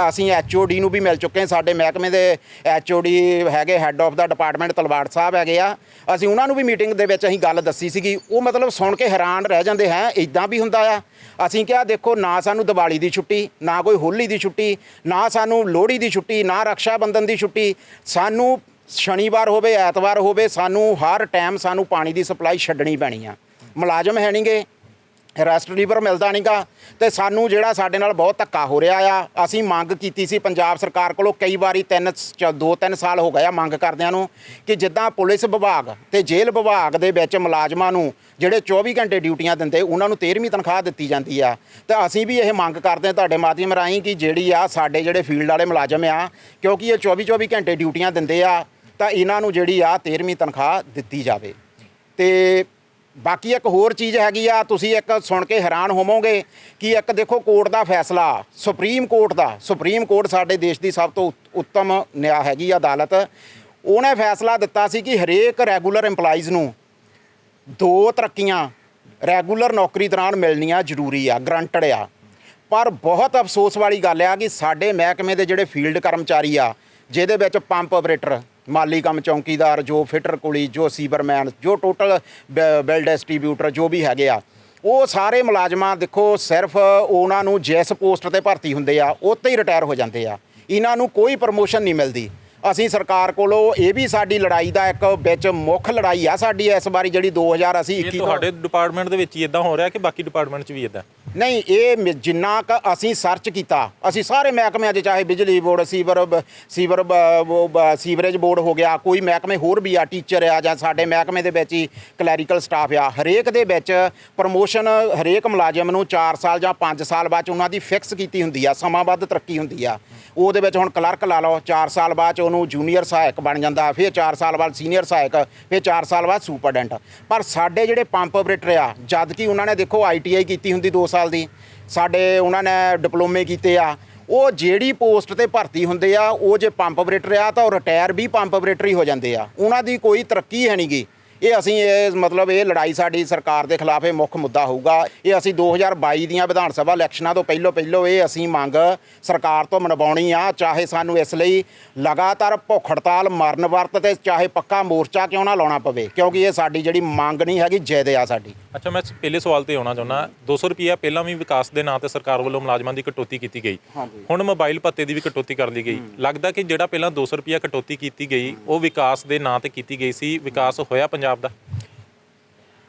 ਅਸੀਂ HOD ਨੂੰ ਵੀ ਮਿਲ ਚੁੱਕੇ ਹਾਂ। ਸਾਡੇ ਮਹਿਕਮੇ ਦੇ HOD ਹੈਗੇ, head of the department Talwar ਸਾਹਿਬ ਹੈਗੇ ਆ। ਅਸੀਂ ਉਹਨਾਂ ਨੂੰ ਵੀ ਮੀਟਿੰਗ ਦੇ ਵਿੱਚ ਅਸੀਂ ਗੱਲ ਦੱਸੀ ਸੀਗੀ, ਉਹ ਮਤਲਬ ਸੁਣ ਕੇ ਹੈਰਾਨ ਰਹਿ ਜਾਂਦੇ ਹੈ, ਇੱਦਾਂ ਵੀ ਹੁੰਦਾ ਆ। ਅਸੀਂ ਕਿਹਾ ਦੇਖੋ, ਨਾ ਸਾਨੂੰ ਦੀਵਾਲੀ ਦੀ ਛੁੱਟੀ, ਨਾ ਕੋਈ ਹੋਲੀ ਦੀ ਛੁੱਟੀ, ਨਾ ਸਾਨੂੰ ਲੋਹੜੀ ਦੀ ਛੁੱਟੀ, ਨਾ ਰਕਸ਼ਾ ਬੰਧਨ ਦੀ ਛੁੱਟੀ। ਸਾਨੂੰ ਸ਼ਨੀਵਾਰ ਹੋਵੇ, ਐਤਵਾਰ ਹੋਵੇ, ਸਾਨੂੰ ਹਰ ਟਾਈਮ ਸਾਨੂੰ ਪਾਣੀ ਦੀ ਸਪਲਾਈ ਛੱਡਣੀ ਪੈਣੀ ਆ। ਮੁਲਾਜ਼ਮ ਹੈ ਨਹੀਂਗੇ, ਰੈਸਟ ਲੀਵਰ ਮਿਲਦਾ ਨਹੀਂਗਾ, ਤੇ ਸਾਨੂੰ ਜਿਹੜਾ ਸਾਡੇ ਨਾਲ ਬਹੁਤ ਧੱਕਾ ਹੋ ਰਿਹਾ ਆ। ਅਸੀਂ ਮੰਗ ਕੀਤੀ ਸੀ ਪੰਜਾਬ ਸਰਕਾਰ ਕੋਲੋਂ ਕਈ ਵਾਰੀ, 2-3 ਸਾਲ ਹੋ ਗਏ ਆ ਮੰਗ ਕਰਦਿਆਂ ਨੂੰ, ਕਿ ਜਿੱਦਾਂ ਪੁਲਿਸ ਵਿਭਾਗ ਤੇ ਜੇਲ੍ਹ ਵਿਭਾਗ ਦੇ ਵਿੱਚ ਮੁਲਾਜ਼ਮਾਂ ਨੂੰ ਜਿਹੜੇ 24 ਘੰਟੇ ਡਿਊਟੀਆਂ ਦਿੰਦੇ, ਉਹਨਾਂ ਨੂੰ 13ਵੀਂ ਤਨਖਾਹ ਦਿੱਤੀ ਜਾਂਦੀ ਆ। ਤੇ ਅਸੀਂ ਵੀ ਇਹ ਮੰਗ ਕਰਦੇ ਹਾਂ ਤੁਹਾਡੇ ਮਾਧਿਅਮ ਰਾਹੀਂ ਕਿ ਜਿਹੜੀ ਆ ਸਾਡੇ ਜਿਹੜੇ ਫੀਲਡ ਵਾਲੇ ਮੁਲਾਜ਼ਮ ਆ, ਕਿਉਂਕਿ ਇਹ 24 ਘੰਟੇ ਡਿਊਟੀਆਂ ਦਿੰਦੇ ਆ, ਤਾਂ ਇਹਨਾਂ ਨੂੰ ਜਿਹੜੀ ਆ 13ਵੀਂ ਤਨਖਾਹ ਦਿੱਤੀ ਜਾਵੇ। ਤੇ ਬਾਕੀ ਇੱਕ ਹੋਰ ਚੀਜ਼ ਹੈਗੀ ਆ, ਤੁਸੀਂ ਇੱਕ ਸੁਣ ਕੇ ਹੈਰਾਨ ਹੋਵੋਗੇ ਕਿ ਇੱਕ ਦੇਖੋ ਕੋਰਟ ਦਾ ਫੈਸਲਾ, ਸੁਪਰੀਮ ਕੋਰਟ ਸਾਡੇ ਦੇਸ਼ ਦੀ ਸਭ ਤੋਂ ਉੱਤਮ ਨਿਆਂ ਹੈਗੀ ਅਦਾਲਤ, ਉਹਨੇ ਫੈਸਲਾ ਦਿੱਤਾ ਸੀ ਕਿ ਹਰੇਕ ਰੈਗੂਲਰ EMPLOYEES ਨੂੰ 2 ਤਰੱਕੀਆਂ ਰੈਗੂਲਰ ਨੌਕਰੀ ਦੌਰਾਨ ਮਿਲਣੀਆਂ ਜ਼ਰੂਰੀ ਆ, ਗਰੰਟਡ ਆ। ਪਰ ਬਹੁਤ ਅਫਸੋਸ ਵਾਲੀ ਗੱਲ ਆ ਕਿ ਸਾਡੇ ਮਹਿਕਮੇ ਦੇ ਜਿਹੜੇ ਫੀਲਡ ਕਰਮਚਾਰੀ ਆ, ਜਿਹਦੇ ਵਿੱਚ ਪੰਪ ਆਪਰੇਟਰ, ਮਾਲੀ ਕੰਮ ਚੌਂਕੀਦਾਰ, ਜੋ ਫਿਟਰ ਕੁਲੀ, ਜੋ ਸੀਵਰਮੈਨ, ਜੋ ਟੋਟਲ ਬਿਲ ਡਿਸਟ੍ਰੀਬਿਊਟਰ ਜੋ ਵੀ ਹੈਗੇ ਆ, ਉਹ ਸਾਰੇ ਮੁਲਾਜ਼ਮਾਂ ਦੇਖੋ ਸਿਰਫ ਉਹਨਾਂ ਨੂੰ ਜਿਸ ਪੋਸਟ ਤੇ ਭਰਤੀ ਹੁੰਦੇ ਆ ਉੱਥੇ ਹੀ ਰਿਟਾਇਰ ਹੋ ਜਾਂਦੇ ਆ। ਇਹਨਾਂ ਨੂੰ ਕੋਈ ਪ੍ਰਮੋਸ਼ਨ ਨਹੀਂ ਮਿਲਦੀ। ਅਸੀਂ ਸਰਕਾਰ ਕੋਲੋਂ, ਇਹ ਵੀ ਸਾਡੀ ਲੜਾਈ ਦਾ ਇੱਕ ਵਿੱਚ ਮੁੱਖ ਲੜਾਈ ਆ ਸਾਡੀ ਇਸ ਵਾਰੀ, ਜਿਹੜੀ 2021 ਤੁਹਾਡੇ ਡਿਪਾਰਟਮੈਂਟ ਦੇ ਵਿੱਚ ਹੀ ਇਦਾਂ ਹੋ ਰਿਹਾ ਕਿ ਬਾਕੀ ਡਿਪਾਰਟਮੈਂਟ 'ਚ ਵੀ ਇਦਾਂ? ਨਹੀਂ, ਇਹ ਜਿੰਨਾ ਕੁ ਅਸੀਂ ਸਰਚ ਕੀਤਾ, ਅਸੀਂ ਸਾਰੇ ਮਹਿਕਮਿਆਂ 'ਚ, ਚਾਹੇ ਬਿਜਲੀ ਬੋਰਡ, ਸੀਵਰੇਜ ਬੋਰਡ ਹੋ ਗਿਆ, ਕੋਈ ਮਹਿਕਮੇ ਹੋਰ ਵੀ ਆ, ਟੀਚਰ ਆ, ਜਾਂ ਸਾਡੇ ਮਹਿਕਮੇ ਦੇ ਵਿੱਚ ਹੀ ਕਲੈਰੀਕਲ ਸਟਾਫ ਆ, ਹਰੇਕ ਦੇ ਵਿੱਚ ਪ੍ਰਮੋਸ਼ਨ ਹਰੇਕ ਮੁਲਾਜ਼ਮ ਨੂੰ 4 ਸਾਲ ਜਾਂ 5 ਸਾਲ ਬਾਅਦ 'ਚ ਉਹਨਾਂ ਦੀ ਫਿਕਸ ਕੀਤੀ ਹੁੰਦੀ ਆ, ਸਮਾਂਬੱਧ ਤਰੱਕੀ ਹੁੰਦੀ ਆ। ਉਹਦੇ ਵਿੱਚ ਹੁਣ ਕਲਰਕ ਲਾ ਲਓ, 4 ਸਾਲ ਬਾਅਦ 'ਚ ਉਹਨੂੰ ਜੂਨੀਅਰ ਸਹਾਇਕ ਬਣ ਜਾਂਦਾ, ਫਿਰ 4 ਸਾਲ ਬਾਅਦ ਸੀਨੀਅਰ ਸਹਾਇਕ, ਫਿਰ 4 ਸਾਲ ਬਾਅਦ ਸੁਪਰਡੈਂਟ। ਪਰ ਸਾਡੇ ਜਿਹੜੇ ਪੰਪ ਆਪਰੇਟਰ ਆ, ਜਦ ਕਿ ਉਹਨਾਂ ਨੇ ਦੇਖੋ ITI ਕੀਤੀ ਹੁੰਦੀ 2 ਸਾਲ ਦੀ, ਸਾਡੇ ਉਹਨਾਂ ਨੇ ਡਿਪਲੋਮੇ ਕੀਤੇ ਆ, ਉਹ ਜਿਹੜੀ ਪੋਸਟ ਤੇ ਭਰਤੀ ਹੁੰਦੇ ਆ, ਉਹ ਜੇ ਪੰਪ ਆਪਰੇਟਰ ਆ ਤਾਂ ਉਹ ਰਿਟਾਇਰ ਵੀ ਪੰਪ ਆਪਰੇਟਰ ਹੀ ਹੋ ਜਾਂਦੇ ਆ, ਉਹਨਾਂ ਦੀ ਕੋਈ ਤਰੱਕੀ ਹੈ ਨਹੀਂ ਗੀ। ਇਹ ਅਸੀਂ ਮਤਲਬ ਇਹ ਲੜਾਈ ਸਾਡੀ ਸਰਕਾਰ ਦੇ ਖਿਲਾਫ ਇਹ ਮੁੱਖ ਮੁੱਦਾ ਹੋਊਗਾ। ਇਹ ਅਸੀਂ 2022 ਦੀਆਂ ਵਿਧਾਨ ਸਭਾ ਇਲੈਕਸ਼ਨਾਂ ਤੋਂ ਪਹਿਲੋਂ ਇਹ ਅਸੀਂ ਮੰਗ ਸਰਕਾਰ ਤੋਂ ਮਨਵਾਉਣੀ ਆ, ਚਾਹੇ ਸਾਨੂੰ ਇਸ ਲਈ ਲਗਾਤਾਰ ਭੁੱਖ ਹੜਤਾਲ, ਮਰਨ ਵਰਤ ਤੇ ਚਾਹੇ ਪੱਕਾ ਮੋਰਚਾ ਕਿਉਂ ਨਾ ਲਾਉਣਾ ਪਵੇ, ਕਿਉਂਕਿ ਇਹ ਸਾਡੀ ਜਿਹੜੀ ਮੰਗ ਨਹੀਂ ਹੈਗੀ, ਜਿੱਦ ਆ ਸਾਡੀ। ਅੱਛਾ, ਮੈਂ ਪਹਿਲੇ ਸਵਾਲ ਤੇ ਆਉਣਾ ਚਾਹੁੰਦਾ, 200 ਰੁਪਈਆ ਪਹਿਲਾਂ ਵੀ ਵਿਕਾਸ ਦੇ ਨਾਂ ਤੇ ਸਰਕਾਰ ਵੱਲੋਂ ਮੁਲਾਜ਼ਮਾਂ ਦੀ ਕਟੌਤੀ ਕੀਤੀ ਗਈ, ਹੁਣ ਮੋਬਾਈਲ ਭੱਤੇ ਦੀ ਵੀ ਕਟੌਤੀ ਕਰ ਲਈ ਗਈ। ਲੱਗਦਾ ਕਿ ਜਿਹੜਾ ਪਹਿਲਾਂ 200 ਰੁਪਈਆ ਕਟੌਤੀ ਕੀਤੀ ਗਈ, ਉਹ ਵਿਕਾਸ ਦੇ ਨਾਂ ਤੇ ਕੀਤੀ ਗਈ ਸੀ, ਵਿਕਾਸ ਹੋਇਆ ਪੰਜਾਬ ਦਾ?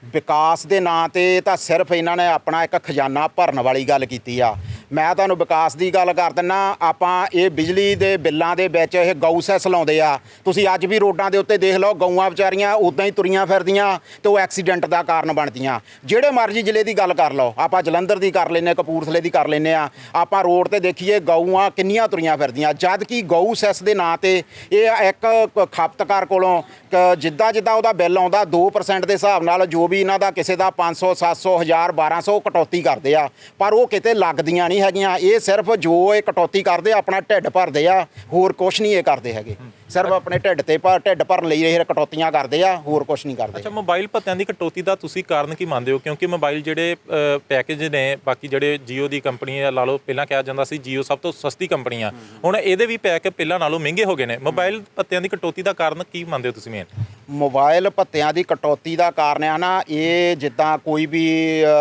ਵਿਕਾਸ ਦੇ ਨਾਂ ਤੇ ਤਾਂ ਸਿਰਫ ਇਹਨਾਂ ਨੇ ਆਪਣਾ ਇੱਕ ਖਜ਼ਾਨਾ ਭਰਨ ਵਾਲੀ ਗੱਲ ਕੀਤੀ ਆ। ਮੈਂ ਤੁਹਾਨੂੰ ਵਿਕਾਸ ਦੀ ਗੱਲ ਕਰ ਦਿੰਦਾ। ਆਪਾਂ ਇਹ ਬਿਜਲੀ ਦੇ ਬਿੱਲਾਂ ਦੇ ਵਿੱਚ ਇਹ ਗਊ ਸੈਸ ਲਾਉਂਦੇ ਆ। ਤੁਸੀਂ ਅੱਜ ਵੀ ਰੋਡਾਂ ਦੇ ਉੱਤੇ ਦੇਖ ਲਓ, ਗਊਆਂ ਵਿਚਾਰੀਆਂ ਉਦਾਂ ਹੀ ਤੁਰੀਆਂ ਫਿਰਦੀਆਂ ਤੇ ਉਹ ਐਕਸੀਡੈਂਟ ਦਾ ਕਾਰਨ ਬਣਦੀਆਂ। ਜਿਹੜੇ ਮਰਜ਼ੀ ਜ਼ਿਲ੍ਹੇ ਦੀ ਗੱਲ ਕਰ ਲਓ, ਆਪਾਂ ਜਲੰਧਰ ਦੀ ਕਰ ਲੈਂਦੇ, ਕਪੂਰਥਲੇ ਦੀ ਕਰ ਲੈਂਦੇ ਆ। ਆਪਾਂ ਰੋਡ ਤੇ ਦੇਖੀਏ ਗਊਆਂ ਕਿੰਨੀਆਂ ਤੁਰੀਆਂ ਫਿਰਦੀਆਂ, ਜਦ ਕਿ ਗਊ ਸੈਸ ਦੇ ਨਾਂ ਤੇ ਇਹ ਇੱਕ ਖਪਤਕਾਰ ਕੋਲੋਂ ਜਿੱਦਾਂ ਉਹਦਾ ਬਿੱਲ ਆਉਂਦਾ 2% ਦੇ ਹਿਸਾਬ ਨਾਲ ਜੋ ਵੀ ਇਹਨਾਂ ਦਾ ਕਿਸੇ ਦਾ 500 700 1000 1200 ਕਟੌਤੀ ਕਰਦੇ ਆ, ਪਰ ਉਹ ਕਿਤੇ ਲੱਗਦੀਆਂ ਨਹੀਂ ਹੈਗੀਆਂ। ਇਹ ਸਿਰਫ ਜੋ ਇਹ ਕਟੌਤੀ ਕਰਦੇ ਆਪਣਾ ਢਿੱਡ ਭਰਦੇ ਆ, ਹੋਰ ਕੁਛ ਨਹੀਂ ਇਹ ਕਰਦੇ ਹੈਗੇ। ਸਿਰਫ ਆਪਣੇ ਢਿੱਡ ਭਰਨ ਲਈ ਇਹ ਕਟੌਤੀਆਂ ਕਰਦੇ ਆ, ਹੋਰ ਕੁਛ ਨਹੀਂ ਕਰਦੇ। ਅੱਛਾ, ਮੋਬਾਈਲ ਭੱਤਿਆਂ ਦੀ ਕਟੌਤੀ ਦਾ ਤੁਸੀਂ ਕਾਰਨ ਕੀ ਮੰਨਦੇ ਹੋ? ਕਿਉਂਕਿ ਮੋਬਾਈਲ ਜਿਹੜੇ ਪੈਕੇਜ ਨੇ, ਬਾਕੀ ਜਿਹੜੇ ਜੀਓ ਦੀ ਕੰਪਨੀ ਆ ਲਾ ਲਓ, ਪਹਿਲਾਂ ਕਿਹਾ ਜਾਂਦਾ ਸੀ ਜੀਓ ਸਭ ਤੋਂ ਸਸਤੀ ਕੰਪਨੀ ਆ, ਹੁਣ ਇਹਦੇ ਵੀ ਪੈਕ ਪਹਿਲਾਂ ਨਾਲੋਂ ਮਹਿੰਗੇ ਹੋ ਗਏ ਨੇ। ਮੋਬਾਈਲ ਭੱਤਿਆਂ ਦੀ ਕਟੌਤੀ ਦਾ ਕਾਰਨ ਕੀ ਮੰਨਦੇ ਹੋ ਤੁਸੀਂ ਮੇਨ? ਮੋਬਾਈਲ ਭੱਤਿਆਂ ਦੀ ਕਟੌਤੀ ਦਾ ਕਾਰਨ ਆ ਨਾ, ਇਹ ਜਿੱਦਾਂ ਕੋਈ ਵੀ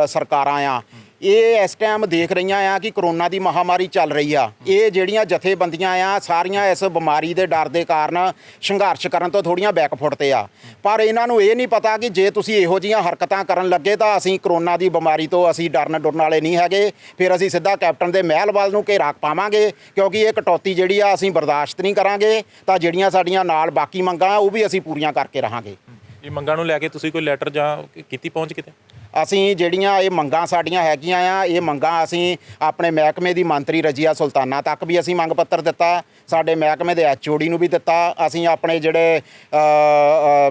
ਸਰਕਾਰਾਂ ਆ, ਇਹ ਇਸ ਟਾਈਮ ਦੇਖ ਰਹੀਆਂ ਆ ਕਿ ਕਰੋਨਾ ਦੀ ਮਹਾਮਾਰੀ ਚੱਲ ਰਹੀ ਆ। ਇਹ ਜਿਹੜੀਆਂ ਜਥੇਬੰਦੀਆਂ ਆ ਸਾਰੀਆਂ ਇਸ ਬਿਮਾਰੀ ਦੇ ਡਰ ਦੇ ਕਾਰਨ ਸੰਘਰਸ਼ ਕਰਨ ਤੋਂ ਥੋੜੀਆਂ ਬੈਕਫੁੱਟ ਤੇ ਆ। ਪਰ ਇਹਨਾਂ ਨੂੰ ਇਹ ਨਹੀਂ ਪਤਾ ਕਿ ਜੇ ਤੁਸੀਂ ਇਹੋ ਜਿਹੀਆਂ ਹਰਕਤਾਂ ਕਰਨ ਲੱਗੇ ਤਾਂ ਅਸੀਂ ਕਰੋਨਾ ਦੀ ਬਿਮਾਰੀ ਤੋਂ ਅਸੀਂ ਡਰਨ ਡੁਰਨ ਵਾਲੇ ਨਹੀਂ ਹੈਗੇ। ਫਿਰ ਅਸੀਂ ਸਿੱਧਾ ਕੈਪਟਨ ਦੇ ਮਹਿਲ ਵੱਲ ਨੂੰ ਘੇਰਾ ਪਾਵਾਂਗੇ, ਕਿਉਂਕਿ ਇਹ ਕਟੌਤੀ ਜਿਹੜੀ ਆ ਅਸੀਂ ਬਰਦਾਸ਼ਤ ਨਹੀਂ ਕਰਾਂਗੇ। ਤਾਂ ਜਿਹੜੀਆਂ ਸਾਡੀਆਂ ਨਾਲ ਬਾਕੀ ਮੰਗਾਂ ਉਹ ਵੀ ਅਸੀਂ ਪੂਰੀਆਂ ਕਰਕੇ ਰਹਾਂਗੇ। ਇਹ ਮੰਗਾਂ ਨੂੰ ਲੈ ਕੇ ਤੁਸੀਂ ਕੋਈ ਲੈਟਰ ਜਾਂ ਕੀਤੀ ਪਹੁੰਚ ਕਿਤੇ? ਅਸੀਂ ਜਿਹੜੀਆਂ ਇਹ ਮੰਗਾਂ ਸਾਡੀਆਂ ਹੈਗੀਆਂ ਆ, ਇਹ ਮੰਗਾਂ ਅਸੀਂ ਆਪਣੇ ਮਹਿਕਮੇ ਦੀ ਮੰਤਰੀ ਰਜੀਆ ਸੁਲਤਾਨਾ ਤੱਕ ਵੀ ਅਸੀਂ ਮੰਗ ਪੱਤਰ ਦਿੱਤਾ, ਸਾਡੇ ਮਹਿਕਮੇ ਦੇ ਐਚਓਡੀ ਨੂੰ ਵੀ ਦਿੱਤਾ, ਅਸੀਂ ਆਪਣੇ ਜਿਹੜੇ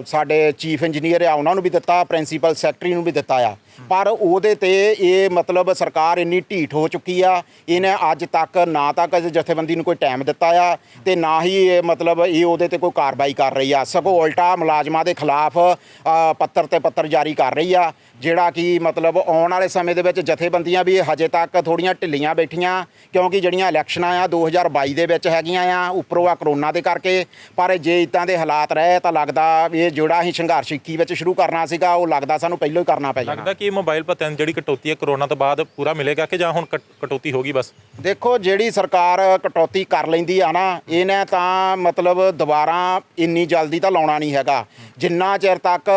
ਸਾਡੇ ਚੀਫ ਇੰਜੀਨੀਅਰ ਆ ਉਹਨਾਂ ਨੂੰ ਵੀ ਦਿੱਤਾ, ਪ੍ਰਿੰਸੀਪਲ ਸੈਕਟਰੀ ਨੂੰ ਵੀ ਦਿੱਤਾ ਆ। ਪਰ ਉਹਦੇ ਤੇ ਇਹ ਮਤਲਬ ਸਰਕਾਰ ਇੰਨੀ ਢੀਠ ਹੋ ਚੁੱਕੀ ਆ, ਇਹਨੇ ਅੱਜ ਤੱਕ ਨਾ ਤਾਂ ਕਿਸੇ ਜਥੇਬੰਦੀ ਨੂੰ ਕੋਈ ਟਾਈਮ ਦਿੱਤਾ ਆ ਤੇ ਨਾ ਹੀ ਇਹ ਮਤਲਬ ਇਹ ਉਹਦੇ ਤੇ ਕੋਈ ਕਾਰਵਾਈ ਕਰ ਰਹੀ ਆ। ਸਗੋਂ ਉਲਟਾ ਮੁਲਾਜ਼ਮਾਂ ਦੇ ਖਿਲਾਫ ਪੱਤਰ ਤੇ ਪੱਤਰ ਜਾਰੀ ਕਰ ਰਹੀ ਆ, ਜਿਹੜਾ ਕਿ ਮਤਲਬ ਆਉਣ ਵਾਲੇ ਸਮੇਂ ਦੇ ਵਿੱਚ ਜਥੇਬੰਦੀਆਂ ਵੀ ਹਜੇ ਤੱਕ ਥੋੜੀਆਂ ਢਿੱਲੀਆਂ ਬੈਠੀਆਂ, ਕਿਉਂਕਿ ਜਿਹੜੀਆਂ ਇਲੈਕਸ਼ਨਾਂ ਆ 2022 ਦੇ ਵਿੱਚ ਹੈਗੀਆਂ ਆ, ਉੱਪਰੋਂ ਆ ਕਰੋਨਾ ਦੇ ਕਰਕੇ। ਪਰ ਜੇ ਇੱਦਾਂ ਦੇ ਹਾਲਾਤ ਰਹੇ ਤਾਂ ਲੱਗਦਾ ਇਹ ਜਿਹੜਾ ਅਸੀਂ ਸੰਘਰਸ਼ 21 ਵਿੱਚ ਸ਼ੁਰੂ ਕਰਨਾ ਸੀਗਾ ਉਹ ਲੱਗਦਾ ਸਾਨੂੰ ਪਹਿਲਾਂ ਹੀ ਕਰਨਾ ਪੈ ਜਾਣਾ। ਲੱਗਦਾ ਕਿ ਮੋਬਾਈਲ ਭੱਤਿਆਂ ਦੀ ਜਿਹੜੀ ਕਟੌਤੀ ਹੈ ਕਰੋਨਾ ਤੋਂ ਬਾਅਦ ਪੂਰਾ ਮਿਲੇਗਾ ਕਿ ਜਾਂ ਹੁਣ ਕਟੌਤੀ ਹੋ ਗਈ ਬਸ? ਦੇਖੋ, ਜਿਹੜੀ ਸਰਕਾਰ ਕਟੌਤੀ ਕਰ ਲੈਂਦੀ ਆ ਨਾ, ਇਹਨੇ ਤਾਂ ਮਤਲਬ ਦੁਬਾਰਾ ਇੰਨੀ ਜਲਦੀ ਤਾਂ ਲਾਉਣਾ ਨਹੀਂ ਹੈਗਾ। ਜਿੰਨਾ ਚਿਰ ਤੱਕ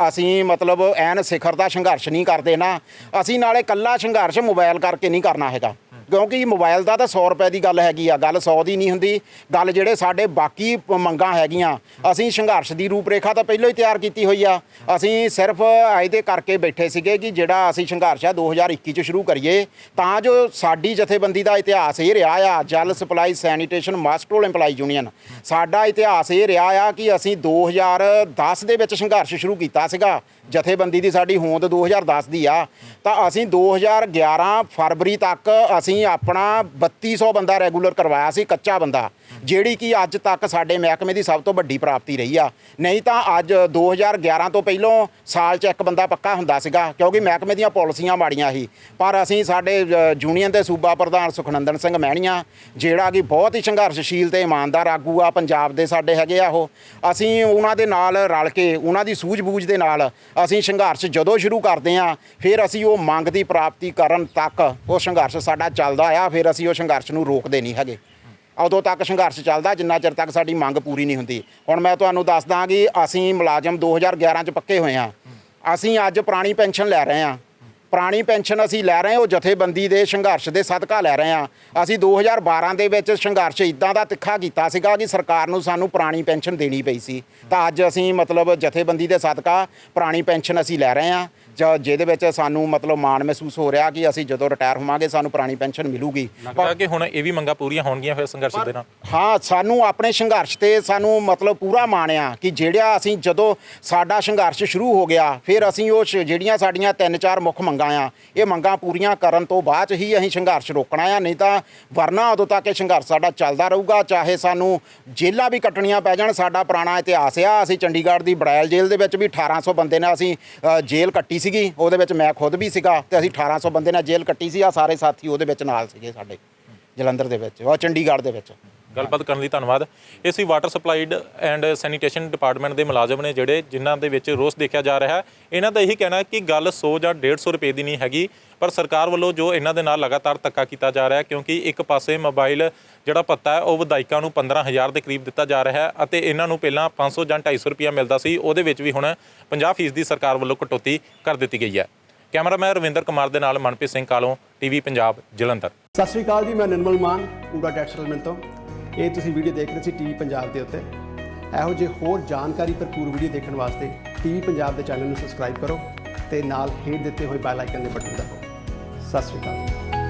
ਅਸੀਂ ਮਤਲਬ ਐਨ ਸਿਖਰ ਦਾ ਸੰਘਰਸ਼ ਨਹੀਂ ਕਰਦੇ ਨਾ, ਅਸੀਂ ਨਾਲੇ ਇਕੱਲਾ ਸੰਘਰਸ਼ ਮੋਬਾਈਲ ਕਰਕੇ ਨਹੀਂ ਕਰਨਾ ਹੈਗਾ, ਕਿਉਂਕਿ ਮੋਬਾਈਲ ਦਾ ਤਾਂ 100 ਰੁਪਏ ਦੀ ਗੱਲ ਹੈਗੀ ਆ, ਗੱਲ 100 ਦੀ ਨਹੀਂ ਹੁੰਦੀ। ਗੱਲ ਜਿਹੜੇ ਸਾਡੇ ਬਾਕੀ ਮੰਗਾਂ ਹੈਗੀਆਂ, ਅਸੀਂ ਸੰਘਰਸ਼ ਦੀ ਰੂਪਰੇਖਾ ਤਾਂ ਪਹਿਲਾਂ ਹੀ ਤਿਆਰ ਕੀਤੀ ਹੋਈ ਆ। ਅਸੀਂ ਸਿਰਫ ਇਹਦੇ ਕਰਕੇ ਬੈਠੇ ਸੀਗੇ ਕਿ ਜਿਹੜਾ ਅਸੀਂ ਸੰਘਰਸ਼ ਆ 2021 ਚ ਸ਼ੁਰੂ ਕਰੀਏ, ਤਾਂ ਜੋ ਸਾਡੀ ਜਥੇਬੰਦੀ ਦਾ ਇਤਿਹਾਸ ਇਹ ਰਿਹਾ ਆ, ਜਲ ਸਪਲਾਈ ਸੈਨੀਟੇਸ਼ਨ ਮਾਸਟਰੋਲ ਇੰਪਲਾਈ ਯੂਨੀਅਨ, ਸਾਡਾ ਇਤਿਹਾਸ ਇਹ ਰਿਹਾ ਆ ਕਿ ਅਸੀਂ 2010 ਦੇ ਵਿੱਚ ਸੰਘਰਸ਼ ਸ਼ੁਰੂ ਕੀਤਾ ਸੀਗਾ। ਜਥੇਬੰਦੀ ਦੀ ਸਾਡੀ ਹੋਂਦ 2010 ਦੀ ਆ, ਤਾਂ ਅਸੀਂ 2011 ਫਰਵਰੀ ਤੱਕ ਅਸੀਂ ਆਪਣਾ 3200 ਬੰਦਾ ਰੈਗੂਲਰ ਕਰਵਾਇਆ ਸੀ, ਕੱਚਾ ਬੰਦਾ, ਜਿਹੜੀ ਕਿ ਅੱਜ ਤੱਕ ਸਾਡੇ ਮਹਿਕਮੇ ਦੀ ਸਭ ਤੋਂ ਵੱਡੀ ਪ੍ਰਾਪਤੀ ਰਹੀ ਆ। ਨਹੀਂ ਤਾਂ ਅੱਜ 2011 ਤੋਂ ਪਹਿਲਾਂ ਸਾਲ 'ਚ ਇੱਕ ਬੰਦਾ ਪੱਕਾ ਹੁੰਦਾ ਸੀਗਾ, ਕਿਉਂਕਿ ਮਹਿਕਮੇ ਦੀਆਂ ਪਾਲਿਸੀਆਂ ਮਾੜੀਆਂ ਸੀ। ਪਰ ਅਸੀਂ ਸਾਡੇ ਯੂਨੀਅਨ ਦੇ ਸੂਬਾ ਪ੍ਰਧਾਨ ਸੁਖਨੰਦਨ ਸਿੰਘ ਮਹਿਣੀਆਂ, ਜਿਹੜਾ ਕਿ ਬਹੁਤ ਹੀ ਸੰਘਰਸ਼ਸ਼ੀਲ ਤੇ ਇਮਾਨਦਾਰ ਆਗੂ ਆ ਪੰਜਾਬ ਦੇ ਸਾਡੇ ਹੈਗੇ ਆ, ਉਹ ਅਸੀਂ ਉਹਨਾਂ ਦੇ ਨਾਲ ਰਲ ਕੇ ਉਹਨਾਂ ਦੀ ਸੂਝ-ਬੂਝ ਦੇ ਨਾਲ ਅਸੀਂ ਸੰਘਰਸ਼ ਜਦੋਂ ਸ਼ੁਰੂ ਕਰਦੇ ਹਾਂ, ਫਿਰ ਅਸੀਂ ਉਹ ਮੰਗ ਦੀ ਪ੍ਰਾਪਤੀ ਕਰਨ ਤੱਕ ਉਹ ਸੰਘਰਸ਼ ਸਾਡਾ ਚੱਲਦਾ ਆ। ਫਿਰ ਅਸੀਂ ਉਹ ਸੰਘਰਸ਼ ਨੂੰ ਰੋਕਦੇ ਨਹੀਂ ਹੈਗੇ। ਉਦੋਂ ਤੱਕ ਸੰਘਰਸ਼ ਚੱਲਦਾ ਜਿੰਨਾ ਚਿਰ ਤੱਕ ਸਾਡੀ ਮੰਗ ਪੂਰੀ ਨਹੀਂ ਹੁੰਦੀ। ਹੁਣ ਮੈਂ ਤੁਹਾਨੂੰ ਦੱਸਦਾ ਕਿ ਅਸੀਂ ਮੁਲਾਜ਼ਮ 2011 'ਚ ਪੱਕੇ ਹੋਏ ਹਾਂ। ਅਸੀਂ ਅੱਜ ਪੁਰਾਣੀ ਪੈਨਸ਼ਨ ਲੈ ਰਹੇ ਹਾਂ। ਪੁਰਾਣੀ ਪੈਨਸ਼ਨ ਅਸੀਂ ਲੈ ਰਹੇ ਹਾਂ ਉਹ ਜਥੇਬੰਦੀ ਦੇ ਸੰਘਰਸ਼ ਦੇ ਸਦਕਾ ਲੈ ਰਹੇ ਹਾਂ। ਅਸੀਂ 2012 ਦੇ ਵਿੱਚ ਸੰਘਰਸ਼ ਇੱਦਾਂ ਦਾ ਤਿੱਖਾ ਕੀਤਾ ਸੀਗਾ ਕਿ ਸਰਕਾਰ ਨੂੰ ਸਾਨੂੰ ਪੁਰਾਣੀ ਪੈਨਸ਼ਨ ਦੇਣੀ ਪਈ ਸੀ, ਤਾਂ ਅੱਜ ਅਸੀਂ ਮਤਲਬ ਜਥੇਬੰਦੀ ਦੇ ਸਦਕਾ ਪੁਰਾਣੀ ਪੈਨਸ਼ਨ ਅਸੀਂ ਲੈ ਰਹੇ ਹਾਂ, ਜਿਹਦੇ ਵਿੱਚ ਸਾਨੂੰ ਮਤਲਬ ਮਾਣ ਮਹਿਸੂਸ ਹੋ ਰਿਹਾ ਕਿ ਅਸੀਂ ਜਦੋਂ ਰਿਟਾਇਰ ਹੋਵਾਂਗੇ ਸਾਨੂੰ ਪੁਰਾਣੀ ਪੈਨਸ਼ਨ ਮਿਲੂਗੀ। ਲੱਗਦਾ ਕਿ ਹੁਣ ਇਹ ਵੀ ਮੰਗਾਂ ਪੂਰੀਆਂ ਹੋਣਗੀਆਂ ਫਿਰ ਸੰਘਰਸ਼ ਦੇ ਨਾਲ? ਹਾਂ, ਸਾਨੂੰ ਆਪਣੇ ਸੰਘਰਸ਼ ਤੇ ਸਾਨੂੰ ਮਤਲਬ ਪੂਰਾ ਮਾਣ ਆ ਕਿ ਜਿਹੜਾ ਅਸੀਂ ਜਦੋਂ ਸਾਡਾ ਸੰਘਰਸ਼ ਸ਼ੁਰੂ ਹੋ ਗਿਆ, ਫਿਰ ਅਸੀਂ ਉਹ ਜਿਹੜੀਆਂ ਸਾਡੀਆਂ 3-4 ਮੁੱਖ ਮੰਗਾਂ ਆ, ਇਹ ਮੰਗਾਂ ਪੂਰੀਆਂ ਕਰਨ ਤੋਂ ਬਾਅਦ 'ਚ ਹੀ ਅਸੀਂ ਸੰਘਰਸ਼ ਰੋਕਣਾ ਆ। ਨਹੀਂ ਤਾਂ ਵਰਨਾ ਉਦੋਂ ਤੱਕ ਇਹ ਸੰਘਰਸ਼ ਸਾਡਾ ਚੱਲਦਾ ਰਹੂਗਾ, ਚਾਹੇ ਸਾਨੂੰ ਜੇਲ੍ਹਾਂ ਵੀ ਕੱਟਣੀਆਂ ਪੈ ਜਾਣ। ਸਾਡਾ ਪੁਰਾਣਾ ਇਤਿਹਾਸ ਆ, ਅਸੀਂ ਚੰਡੀਗੜ੍ਹ ਦੀ ਬੜੈਲ ਜੇਲ੍ਹ ਦੇ ਵਿੱਚ ਵੀ 1800 ਬੰਦੇ ਨਾਲ ਅਸੀਂ ਜੇਲ੍ਹ ਕੱਟੀ ਸੀਗੀ, ਉਹਦੇ ਵਿੱਚ ਮੈਂ ਖੁਦ ਵੀ ਸੀਗਾ, ਤੇ ਅਸੀਂ 1800 ਬੰਦੇ ਨਾਲ ਜੇਲ੍ਹ ਕੱਟੀ ਸੀ। ਆ ਸਾਰੇ ਸਾਥੀ ਉਹਦੇ ਵਿੱਚ ਨਾਲ ਸੀਗੇ ਸਾਡੇ, ਜਲੰਧਰ ਦੇ ਵਿੱਚ, ਉਹ ਚੰਡੀਗੜ੍ਹ ਦੇ ਵਿੱਚ। ਗੱਲਬਾਤ ਕਰਨ ਲਈ ਧੰਨਵਾਦ। ਇਹ ਸੀ ਵਾਟਰ ਸਪਲਾਈਡ ਐਂਡ ਸੈਨੀਟੇਸ਼ਨ ਡਿਪਾਰਟਮੈਂਟ ਦੇ ਮੁਲਾਜ਼ਮ ਨੇ ਜਿਹੜੇ ਜਿਨ੍ਹਾਂ ਦੇ ਵਿੱਚ ਰੋਸ ਦੇਖਿਆ ਜਾ ਰਿਹਾ ਹੈ। ਇਹਨਾਂ ਦਾ ਇਹੀ ਕਹਿਣਾ ਕਿ ਗੱਲ 100 ਜਾਂ 150 ਰੁਪਏ ਦੀ ਨਹੀਂ ਹੈਗੀ, ਪਰ ਸਰਕਾਰ ਵੱਲੋਂ ਜੋ ਇਹਨਾਂ ਦੇ ਨਾਲ ਲਗਾਤਾਰ ਧੱਕਾ ਕੀਤਾ ਜਾ ਰਿਹਾ ਹੈ, ਕਿਉਂਕਿ ਇੱਕ ਪਾਸੇ ਮੋਬਾਈਲ ਜਿਹੜਾ ਭੱਤਾ ਹੈ ਉਹ ਵਿਧਾਇਕਾਂ ਨੂੰ 15000 ਦੇ ਕਰੀਬ ਦਿੱਤਾ ਜਾ ਰਿਹਾ ਹੈ ਅਤੇ ਇਹਨਾਂ ਨੂੰ ਪਹਿਲਾਂ 500 ਜਾਂ 250 ਰੁਪਇਆ ਮਿਲਦਾ ਸੀ, ਉਹਦੇ ਵਿੱਚ ਵੀ ਹੁਣ 50% ਦੀ ਸਰਕਾਰ ਵੱਲੋਂ ਕਟੌਤੀ ਕਰ ਦਿੱਤੀ ਗਈ ਹੈ। ਕੈਮਰਾਮੈਨ ਰਵਿੰਦਰ ਕੁਮਾਰ ਦੇ ਨਾਲ ਮਨਪ੍ਰੀਤ ਸਿੰਘ ਕਾਲੋਂ, ਟੀਵੀ ਪੰਜਾਬ ਜਲੰਧਰ। ਸਤਿ ਸ਼੍ਰੀ ਅਕਾਲ ਜੀ, ਮੈਂ ਨਿਰਮਲ ਮਾਨ ਪੂਰਾ ਟੈਕਸ ਸੈਟਲਮੈਂਟ ਤੋਂ। ਇਹ ਤੁਸੀਂ ਵੀਡੀਓ ਦੇਖ ਰਹੇ ਸੀ ਟੀਵੀ ਪੰਜਾਬ ਦੇ ਉੱਤੇ। ਇਹੋ ਜਿਹੇ ਹੋਰ ਜਾਣਕਾਰੀ ਭਰਪੂਰ ਵੀਡੀਓ ਦੇਖਣ ਵਾਸਤੇ ਟੀਵੀ ਪੰਜਾਬ ਦੇ ਚੈਨਲ ਨੂੰ ਸਬਸਕ੍ਰਾਈਬ ਕਰੋ ਤੇ ਨਾਲ ਹੇਠ ਦਿੱਤੇ ਹੋਏ ਬੈਲ ਆਈਕਨ ਦੇ ਬਟਨ ਦਬਾਓ। ਸਤਿ ਸ਼੍ਰੀ ਅਕਾਲ।